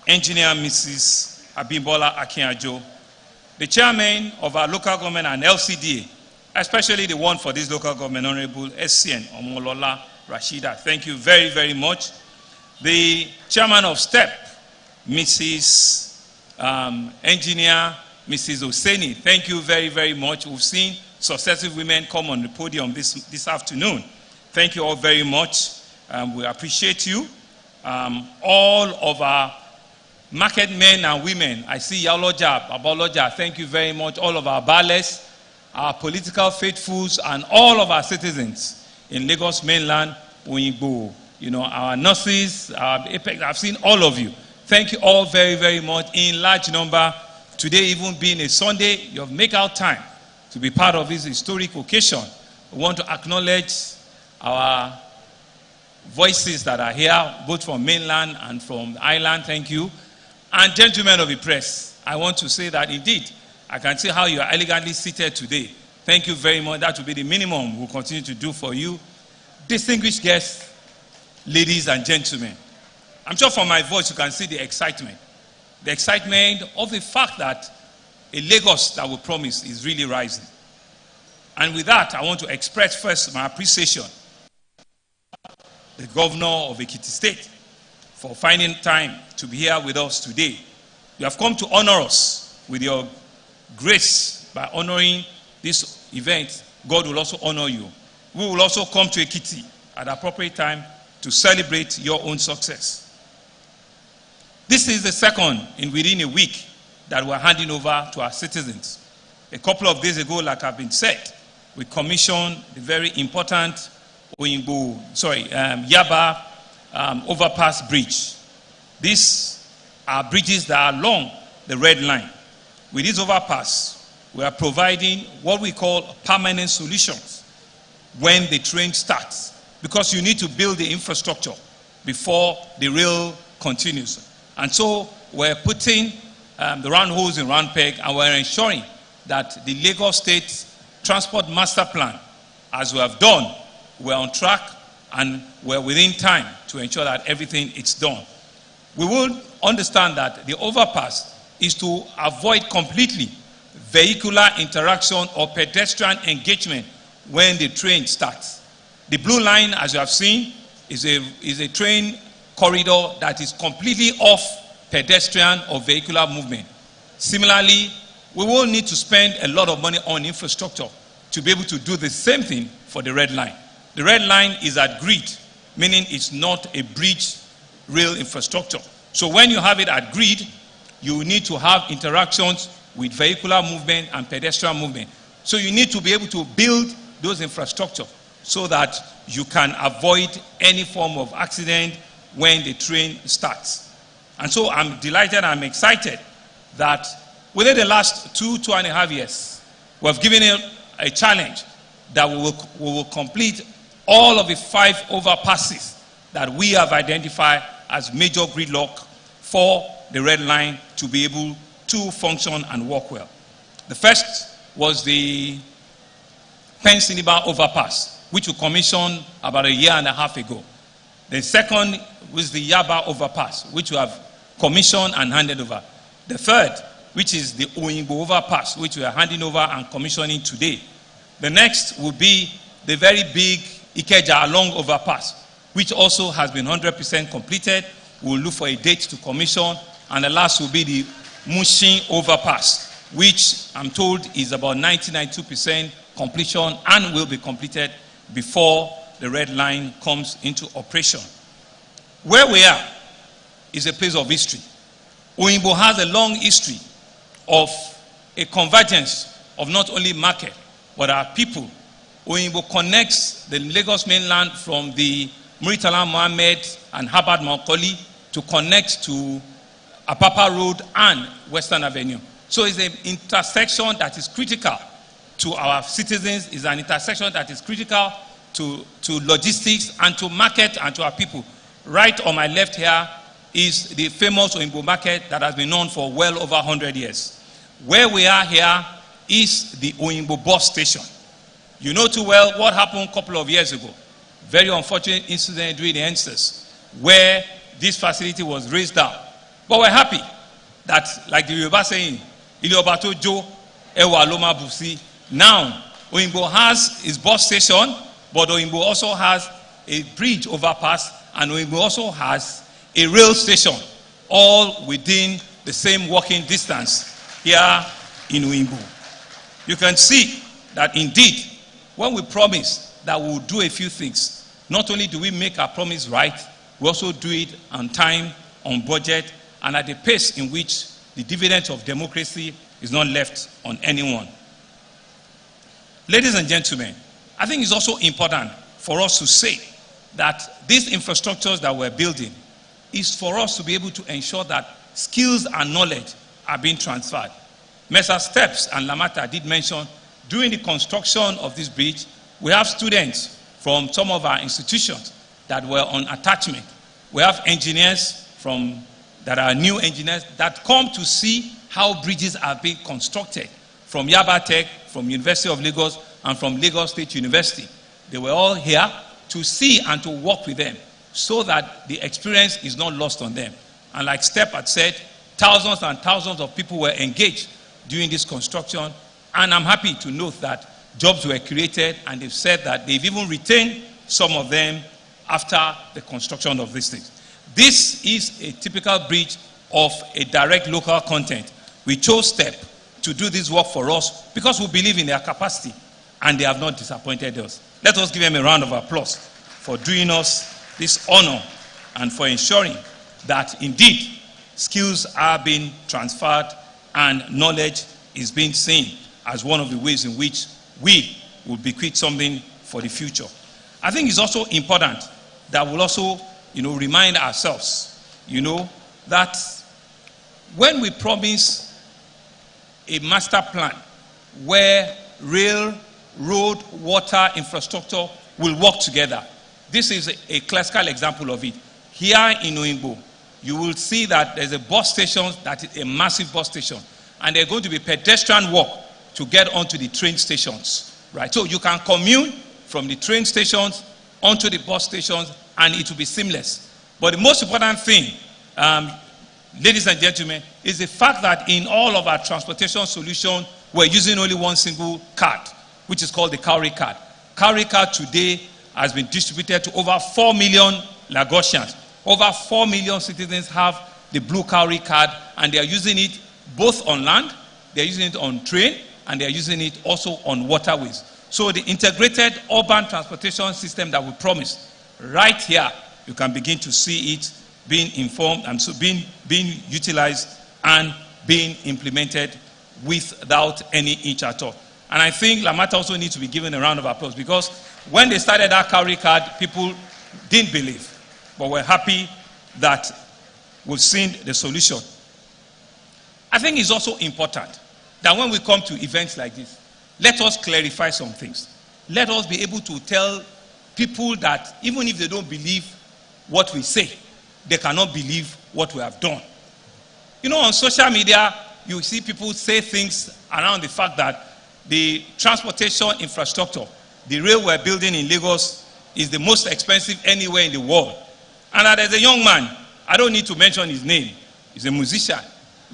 Engineer Mrs. Abimbola Akinyajo, the Chairman of our local government and LCDA, especially the one for this local government, Honorable SCN Omolola Rashida. Thank you very, very much. The Chairman of STEP, Mrs. Engineer Mrs. Oseni, thank you very, very much. We've seen successive women come on the podium this afternoon. Thank you all very much. We appreciate you. All of our market men and women, I see Yaloja, Abaloja, thank you very much. All of our ballets, our political faithfuls, and all of our citizens in Lagos mainland, Oyingbo, our nurses, our Apex, I've seen all of you. Thank you all very, very much in large number. Today, even being a Sunday, you have made out time to be part of this historic occasion. We want to acknowledge our voices that are here, both from mainland and from the island. Thank you. And gentlemen of the press, I want to say that indeed, I can see how you are elegantly seated today. Thank you very much. That will be the minimum we'll continue to do for you. Distinguished guests, ladies and gentlemen, I'm sure from my voice you can see the excitement. The excitement of the fact that a Lagos that we promise is really rising. And with that, I want to express first my appreciation to the Governor of Ekiti State for finding time to be here with us today. You have come to honor us with your grace by honoring this event. God will also honor you. We will also come to Ekiti at the appropriate time to celebrate your own success. This is the second in within a week that we're handing over to our citizens. A couple of days ago, like I've been said, we commissioned the very important Yaba Overpass Bridge. These are bridges that are along the red line. With this overpass, we are providing what we call permanent solutions when the train starts, because you need to build the infrastructure before the rail continues. And so we're putting the round holes in round peg, and we're ensuring that the Lagos State Transport Master Plan, as we have done, we're on track and we're within time to ensure that everything is done. We will understand that the overpass is to avoid completely vehicular interaction or pedestrian engagement when the train starts. The blue line, as you have seen, is a train corridor that is completely off pedestrian or vehicular movement. Similarly, we will need to spend a lot of money on infrastructure to be able to do the same thing for the red line. The red line is at grid, meaning it's not a bridge rail infrastructure. So when you have it at grid, you need to have interactions with vehicular movement and pedestrian movement. So you need to be able to build those infrastructure so that you can avoid any form of accident when the train starts. And so I'm delighted, I'm excited that within the last 2.5 years, we've given it a challenge that we will complete all of the 5 overpasses that we have identified as major gridlock for the red line to be able to function and work well. The first was the Pennsylvania Overpass, which we commissioned about 1.5 years ago. The second was the Yaba Overpass, which we have commissioned and handed over. The third, which is the Oyingbo Overpass, which we are handing over and commissioning today. The next will be the very big Ikeja Along Overpass, which also has been 100% completed. We'll look for a date to commission. And the last will be the Mushin Overpass, which I'm told is about 92% completion and will be completed before the red line comes into operation. Where we are is a place of history. Oyingbo has a long history of a convergence of not only market, but our people. Oyingbo connects the Lagos mainland from the Muritala Mohammed and Harvard Macaulay to connect to Apapa Road and Western Avenue. So it's an intersection that is critical to our citizens, is an intersection that is critical to logistics and to market and to our people. Right on my left here is the famous Oyingbo market that has been known for well over 100 years. Where we are here is the Oyingbo bus station. You know too well what happened a couple of years ago. Very unfortunate incident during the NSAS, where this facility was raised up. But we're happy that, like the Yoruba saying, Iliobato Jo Ewa Loma Busi. Now, Oyingbo has its bus station, but Oyingbo also has a bridge overpass, and Oyingbo also has a rail station, all within the same walking distance here in Oyingbo. You can see that indeed, when we promise that we will do a few things, not only do we make our promise right, we also do it on time, on budget, and at the pace in which the dividend of democracy is not left on anyone. Ladies and gentlemen, I think it's also important for us to say that these infrastructures that we're building is for us to be able to ensure that skills and knowledge are being transferred. Mr. Steps and Lamata did mention during the construction of this bridge, we have students from some of our institutions that were on attachment. We have engineers that are new engineers that come to see how bridges are being constructed from Yaba Tech, from University of Lagos, and from Lagos State University. They were all here to see and to work with them so that the experience is not lost on them. And like Step had said, thousands and thousands of people were engaged during this construction, and I'm happy to note that jobs were created, and they've said that they've even retained some of them after the construction of these things. This is a typical bridge of a direct local content. We chose Step to do this work for us because we believe in their capacity, and they have not disappointed us. Let us give them a round of applause for doing us this honor and for ensuring that indeed skills are being transferred and knowledge is being seen as one of the ways in which we will bequeath something for the future. I think it's also important that we'll also, remind ourselves, that when we promise a master plan where rail, road, water, infrastructure will work together, this is a classical example of it. Here in Oyingbo, you will see that there's a bus station that is a massive bus station, and there's going to be pedestrian walk to get onto the train stations, right? So you can commute from the train stations onto the bus stations, and it will be seamless. But the most important thing, ladies and gentlemen, is the fact that in all of our transportation solutions, we're using only one single card, which is called the Cowrie card. Cowrie card today has been distributed to over 4 million Lagosians. Over 4 million citizens have the blue Cowrie card, and they are using it both on land, they are using it on train, and they are using it also on waterways. So the integrated urban transportation system that we promised, right here, you can begin to see it being informed and so being utilized and being implemented without any hitch at all. And I think Lamata also needs to be given a round of applause, because when they started that Cowrie card, people didn't believe. But we're happy that we've seen the solution. I think it's also important that when we come to events like this, let us clarify some things. Let us be able to tell people that even if they don't believe what we say, they cannot believe what we have done. On social media, you see people say things around the fact that the transportation infrastructure, the rail we're building in Lagos, is the most expensive anywhere in the world. And there's a young man, I don't need to mention his name, he's a musician.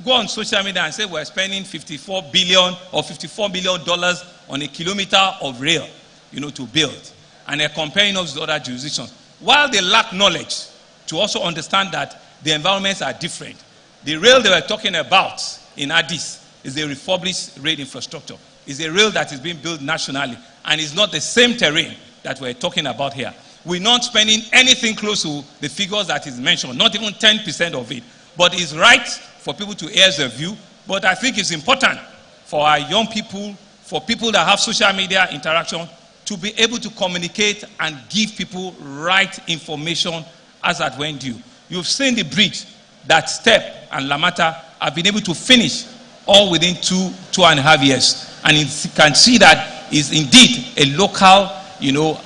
Go on social media and say we're spending $54 billion or $54 million on a kilometer of rail, to build. And they're comparing us with other jurisdictions. While they lack knowledge to also understand that the environments are different. The rail they were talking about in Addis is a refurbished rail infrastructure. It's a rail that is being built nationally, and it's not the same terrain that we're talking about here. We're not spending anything close to the figures that is mentioned, not even 10% of it. But it's right for people to air their view. But I think it's important for our young people, for people that have social media interaction, to be able to communicate and give people right information as at when due. You've seen the bridge that Step and Lamata have been able to finish all within 2.5 years. And you can see that is indeed a local,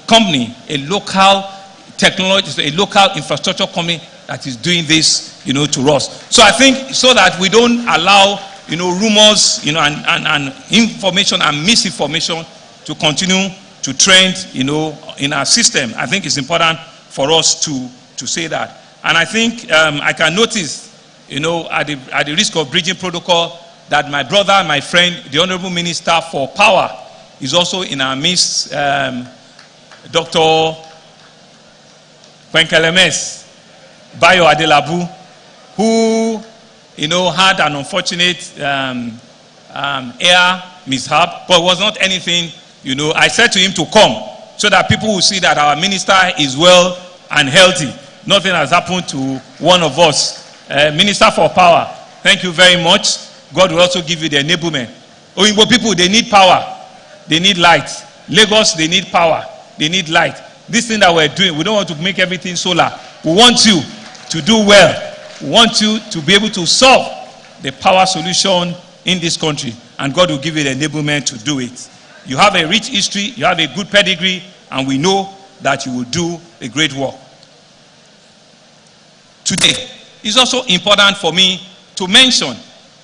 company, a local technology, a local infrastructure company that is doing this, to us. So I think so that we don't allow rumors, and information and misinformation to continue to trend, in our system. I think it's important for us to say that. And I think I can notice, at the risk of breaching protocol, that my brother, my friend, the Honorable Minister for Power, is also in our midst, Dr. Kwenkelemes Bayo Adelabu, who, had an unfortunate air mishap, but it was not anything, I said to him to come so that people will see that our minister is well and healthy. Nothing has happened to one of us. Minister for Power, thank you very much. God will also give you the enablement. Oyingbo people, they need power. They need light. Lagos, they need power. They need light. This thing that we're doing, we don't want to make everything solar. We want you to do well. We want you to be able to solve the power solution in this country. And God will give you the enablement to do it. You have a rich history, you have a good pedigree, and we know that you will do a great work. Today, it's also important for me to mention,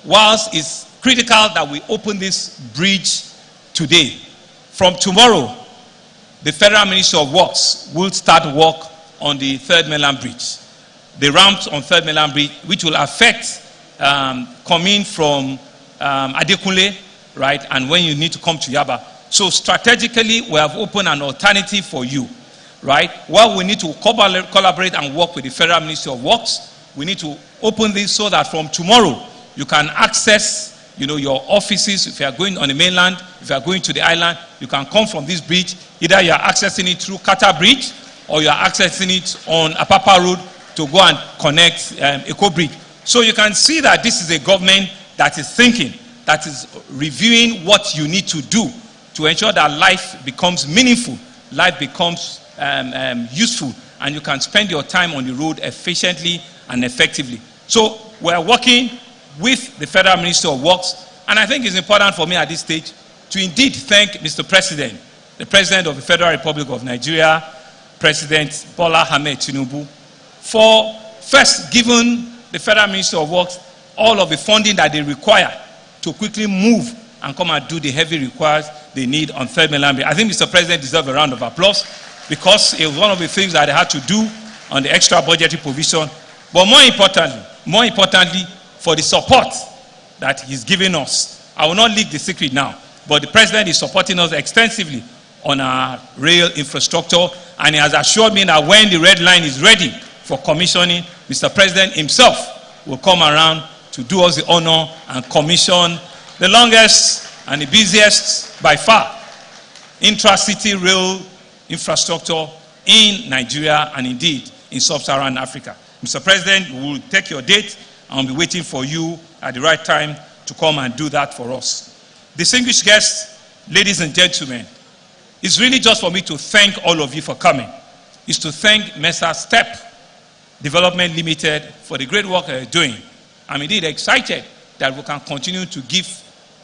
whilst it's critical that we open this bridge today, from tomorrow, the Federal Ministry of Works will start work on the Third Mainland Bridge. The ramps on Third Mainland Bridge, which will affect coming from Adekunle, right, and when you need to come to Yaba. So strategically, we have opened an alternative for you, right? While we need to collaborate and work with the Federal Ministry of Works, we need to open this so that from tomorrow, you can access, your offices. If you are going on the mainland, if you are going to the island, you can come from this bridge. Either you are accessing it through Kata Bridge, or you are accessing it on Apapa Road to go and connect Eco Bridge. So you can see that this is a government that is thinking, that is reviewing what you need to do to ensure that life becomes meaningful, life becomes useful, and you can spend your time on the road efficiently and effectively. So we are working with the Federal Ministry of Works, and I think it's important for me at this stage to indeed thank Mr. President, the President of the Federal Republic of Nigeria, President Bola Ahmed Tinubu, for first giving the Federal Ministry of Works all of the funding that they require to quickly move and come and do the heavy requires they need on Third Mainland Bridge. I think Mr. President deserves a round of applause because it was one of the things that they had to do on the extra budgetary provision. But more importantly, for the support that he's giving us. I will not leak the secret now, but the President is supporting us extensively on our rail infrastructure, and he has assured me that when the red line is ready for commissioning, Mr. President himself will come around to do us the honor and commission the longest and the busiest by far intra-city rail infrastructure in Nigeria and indeed in sub-Saharan Africa. Mr. President, we will take your date and we'll be waiting for you at the right time to come and do that for us. Distinguished guests, ladies and gentlemen, it's really just for me to thank all of you for coming. It's to thank Mesa Step Development Limited for the great work they're doing. I'm indeed excited that we can continue to give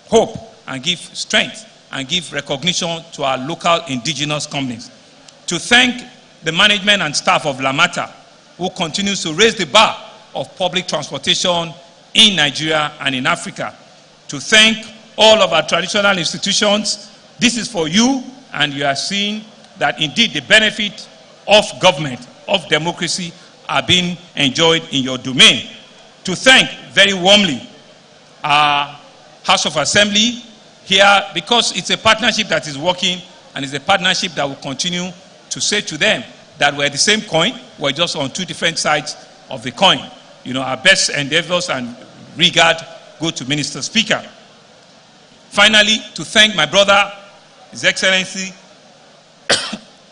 hope and give strength and give recognition to our local indigenous companies. To thank the management and staff of Lamata, who continues to raise the bar of public transportation in Nigeria and in Africa. To thank all of our traditional institutions. This is for you, and you are seeing that indeed the benefit of government, of democracy, are being enjoyed in your domain. To thank very warmly our House of Assembly here, because it's a partnership that is working, and it's a partnership that will continue to say to them that we're the same coin, we're just on two different sides of the coin. Our best endeavors and regard go to Minister Speaker. Finally, to thank my brother, His Excellency,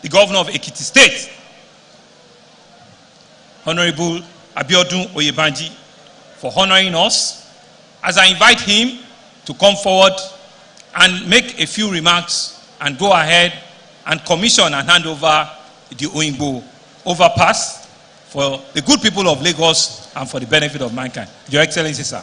the Governor of Ekiti State, Honorable Abiodun Oyebanji, for honoring us, as I invite him to come forward and make a few remarks and go ahead and commission and hand over the Oyingbo Overpass for the good people of Lagos and for the benefit of mankind. Your Excellency, sir.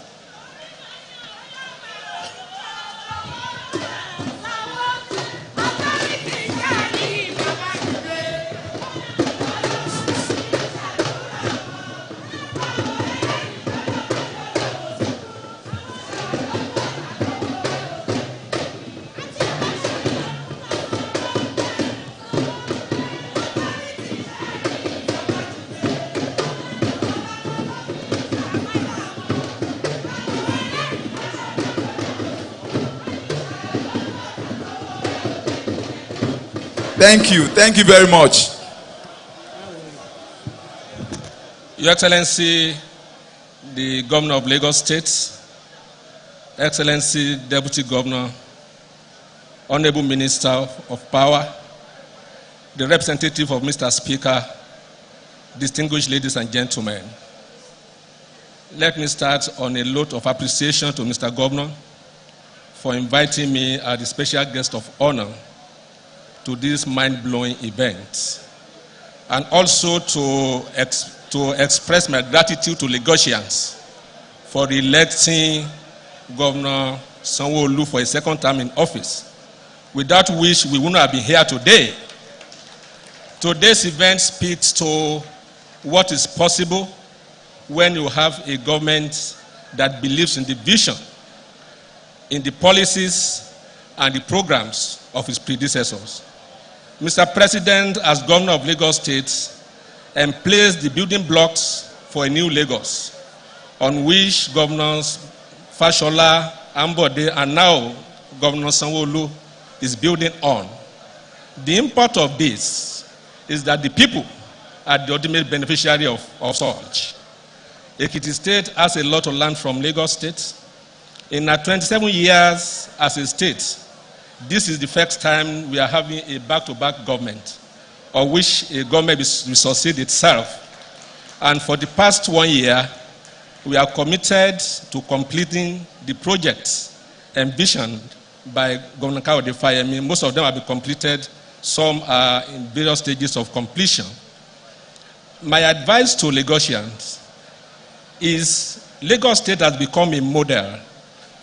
Thank you. Thank you very much. Your Excellency, the Governor of Lagos State, Excellency Deputy Governor, Honorable Minister of Power, the representative of Mr. Speaker, distinguished ladies and gentlemen. Let me start on a note of appreciation to Mr. Governor for inviting me as the special guest of honor to this mind-blowing event, and also to express my gratitude to Lagosians for electing Governor Sanwo-Olu for a second term in office, without which we wouldn't have been here today. Today's event speaks to what is possible when you have a government that believes in the vision, in the policies and the programs of its predecessors. Mr. President, as Governor of Lagos State, emplaced the building blocks for a new Lagos, on which Governors Fashola, Ambode, and now Governor Sanwo-Olu is building on. The import of this is that the people are the ultimate beneficiary of such. Ekiti State has a lot of land from Lagos State. In our 27 years as a state, this is the first time we are having a back-to-back government, of which a government will succeed itself. And for the past 1 year, we are committed to completing the projects envisioned by Governor Kayode Fayemi. Most of them have been completed. Some are in various stages of completion. My advice to Lagosians is Lagos State has become a model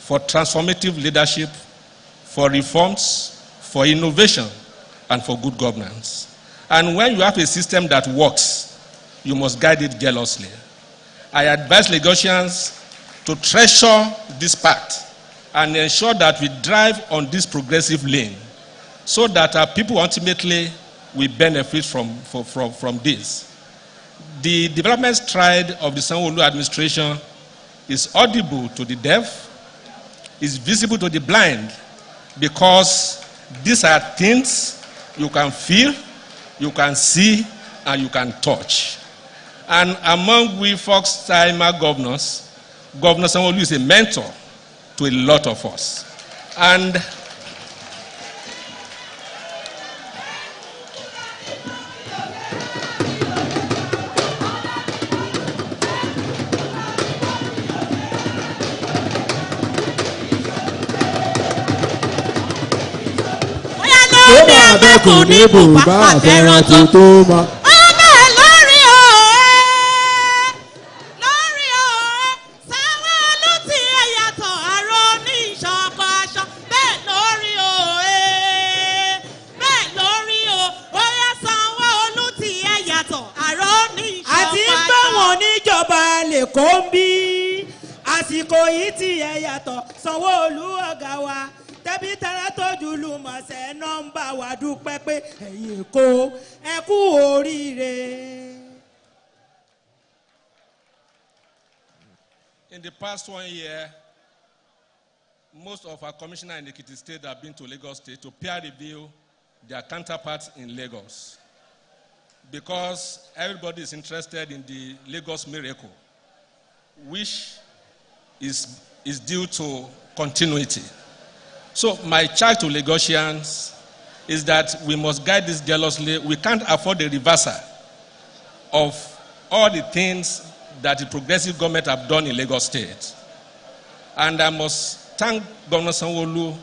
for transformative leadership, for reforms, for innovation, and for good governance. And when you have a system that works, you must guide it jealously. I advise Lagosians to treasure this path and ensure that we drive on this progressive lane so that our people ultimately will benefit from this. The development stride of the Sanwo-Olu administration is audible to the deaf, is visible to the blind, because these are things you can feel, you can see, and you can touch. And among we first-timer governors, Governor Sanwo-Olu is a mentor to a lot of us. And tó bá bẹ́kùn ní bùbá àfẹ́ràn tuntun mọ́. Kò ń bí àsìkò yìí tí ẹ yàtọ̀ Sanwó-Olú ọ̀gá wa tẹ́bí tẹ́rẹ́ tó jùlù mọ̀ọ́sẹ̀ nọ́mbà wà dúpẹ́ pé ẹ̀yin Èkó ẹ kú oríire. in the past 1 year, most of our commissioners in Ekiti State have been to Lagos State to peer review their counterparts in Lagos, because everybody is interested in the Lagos miracle, which is due to continuity. So my charge to Lagosians is that we must guide this jealously. We can't afford a reversal of all the things that the progressive government have done in Lagos State. And I must thank Governor Sanwo-Olu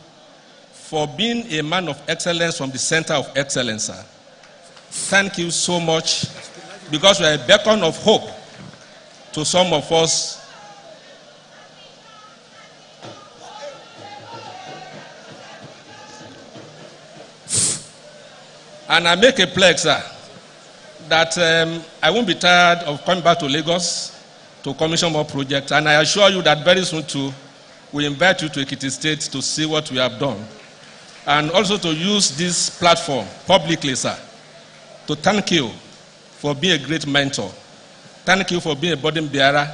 for being a man of excellence from the center of excellence. Thank you so much, because we are a beacon of hope to some of us. And I make a pledge, sir, that I won't be tired of coming back to Lagos to commission more projects. And I assure you that very soon too, we invite you to Ekiti State to see what we have done. And also to use this platform publicly, sir, to thank you for being a great mentor. Thank you for being a burden bearer,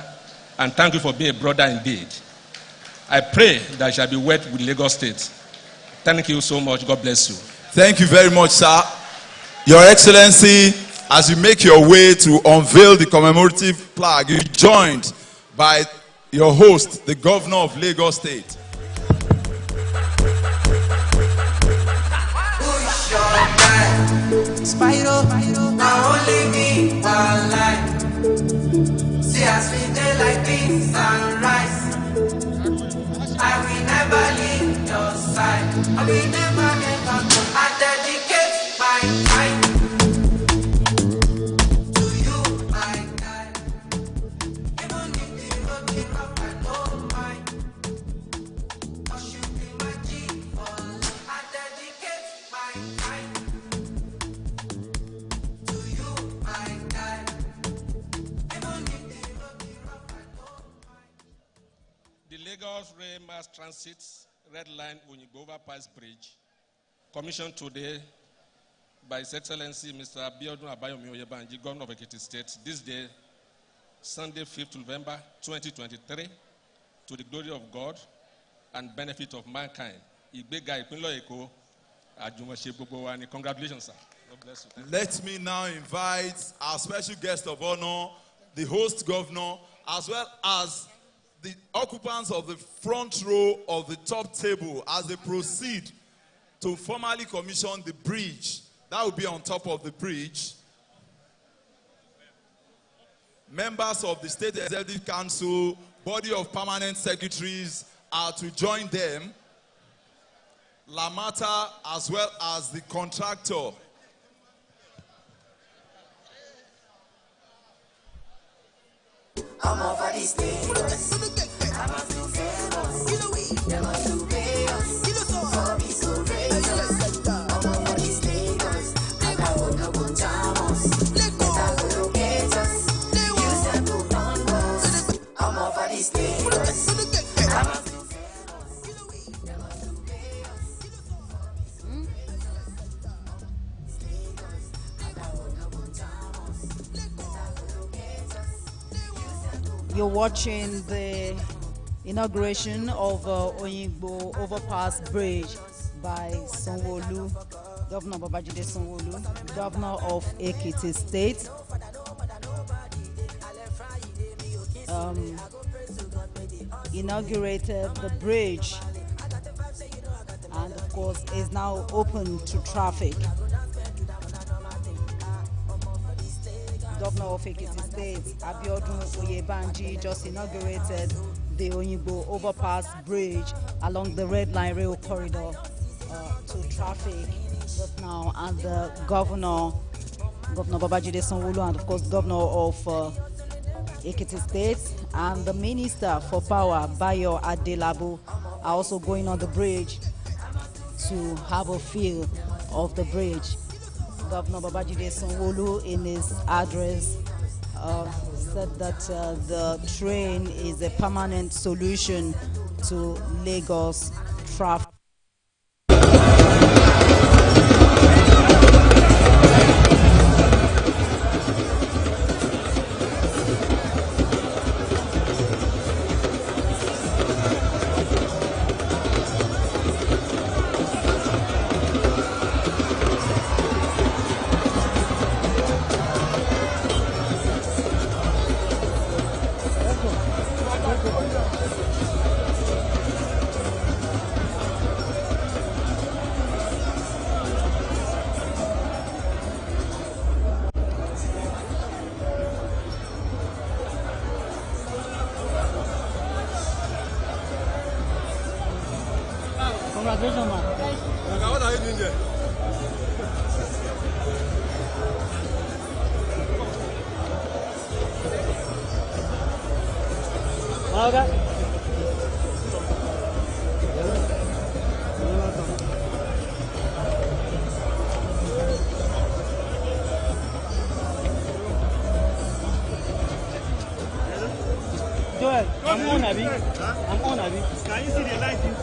and thank you for being a brother indeed. I pray that I shall be wet with Lagos State. Thank you so much. God bless you. Thank you very much, sir. Your Excellency, as you make your way to unveil the commemorative flag, you joined by your host, the Governor of Lagos State. Spyro, now only me one life. See us we day like beans and rice. I will never leave your side. I will never go. I dedicate my time to you, my guy. Even if the road is rough, I don't mind. 'Cause you be my G for life. I dedicate my time. The Lagos Rail Mass Transit Red Line Oyingbo Overpass Bridge, commissioned today by His Excellency Mr. Abiodun Abayomi Oyebanji, Governor of Ekiti State, this day, Sunday, 5th November 2023, to the glory of God and benefit of mankind. Congratulations, sir. God bless you. Let me now invite our special guest of honor, the host governor, as well as the occupants of the front row of the top table as they proceed to formally commission the bridge. That will be on top of the bridge. Members of the State Executive Council, body of permanent secretaries are to join them. Lamata as well as the contractor. I'm over these things. I'm a too famous. They must to pay us. For me so famous. I'm over these things. I got one of one jamos. Let go. Locate us. Use them to run us. I'm over these things. I'm a too famous. They must to pay us. You're watching the inauguration of Oyingbo Overpass Bridge by Sanwo-Olu, Governor Babajide Sanwo-Olu, Governor of Ekiti State. Inaugurated the bridge and of course is now open to traffic. Governor of Ekiti State, Abiodun Oyebanji, just inaugurated the Oyingbo Overpass Bridge along the Red Line Rail Corridor to traffic just now. And the Governor Babajide Sanwo-Olu, and of course Governor of Ekiti State, and the Minister for Power, Bayo Adelabu, are also going on the bridge to have a feel of the bridge. Governor Babajide Sanwo-Olu, in his address, said that the train is a permanent solution to Lagos traffic. Congratulations, man. What are you doing there? Okay. Joel, I'm on, Abby. I'm on, Abby. Can you see the lighting?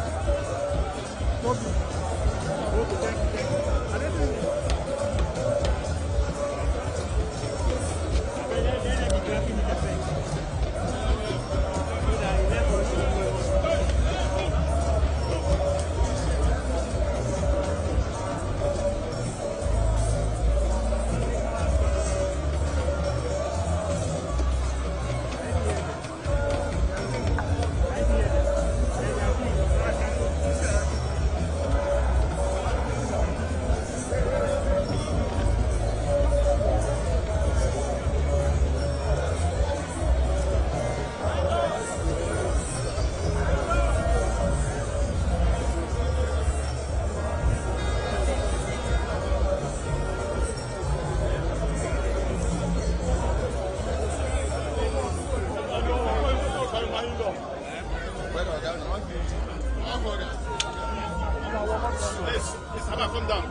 Please, Abba, come down.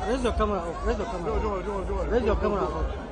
Raise your camera up. Raise your camera up. Raise your camera up.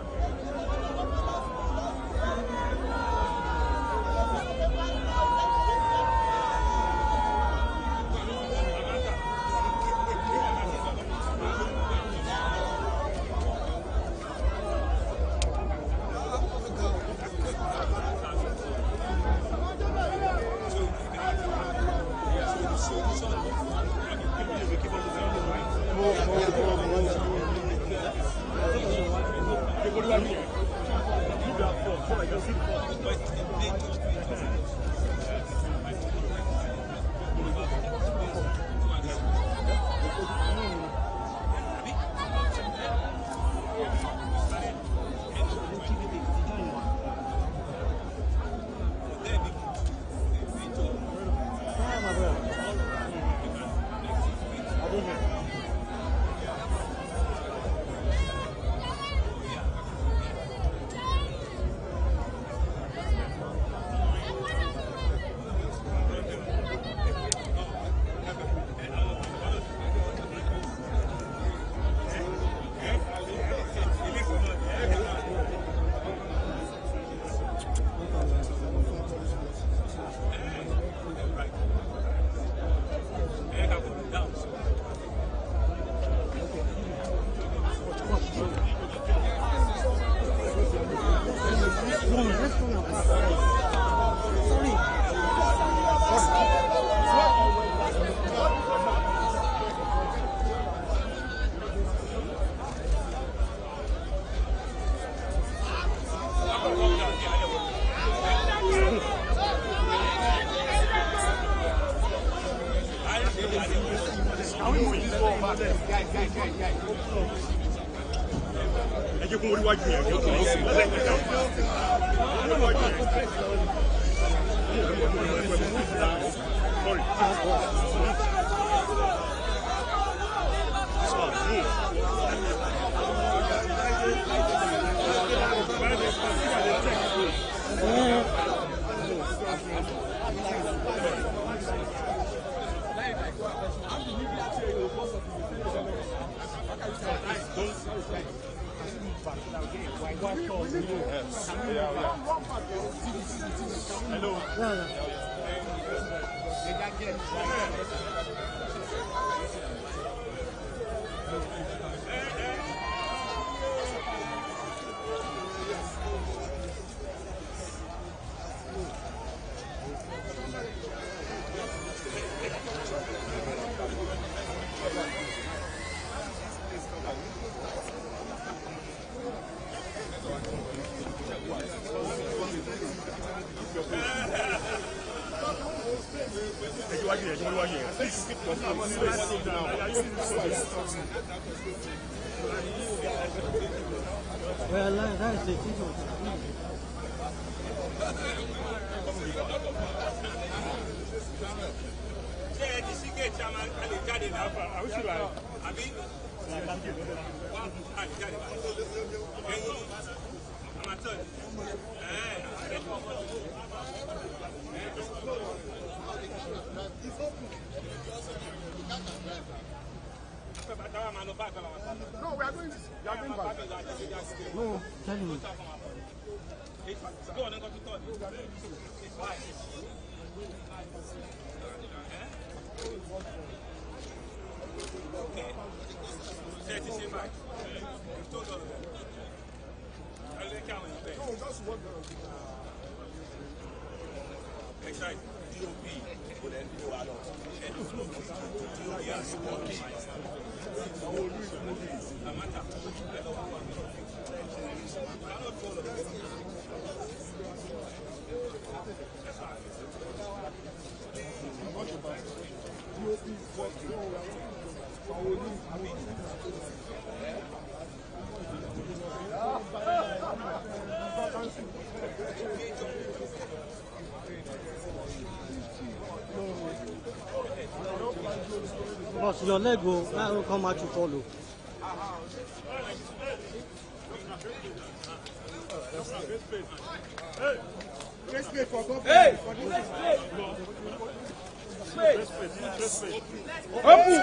Well, that's the thing. No, we are going back. No, tell me. Boss, your leg will come out to follow. Hey! Open!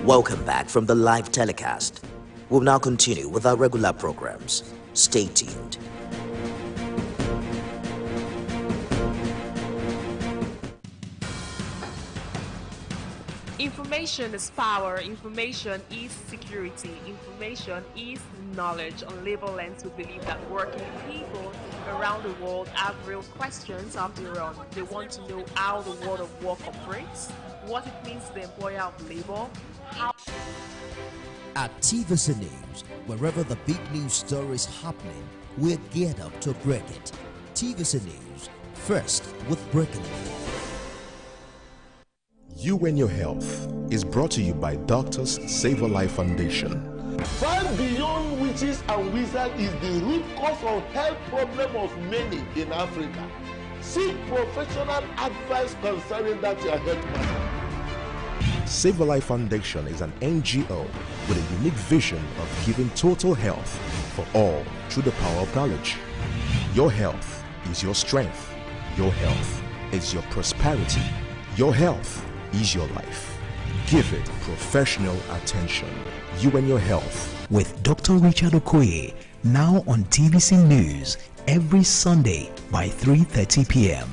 Welcome back from the live telecast. We'll now continue with our regular programs. Stay tuned. Information is power, information is security, information is knowledge. On Labor Lens, we believe that working people around the world have real questions of their own. They want to know how the world of work operates, what it means to the employer of labor, how At TVC News, wherever the big news story is happening, we're geared up to break it. TVC News, first with breaking news. You and Your Health is brought to you by Doctors Save a Life Foundation. Far beyond witches and wizards is the root cause of health problem of many in Africa. Seek professional advice concerning that your health matter. Save a Life Foundation is an NGO with a unique vision of giving total health for all through the power of knowledge. Your health is your strength. Your health is your prosperity. Your health is your life. Give it professional attention. You and Your Health. With Dr. Richard Okoye, now on TVC News every Sunday by 3:30 p.m.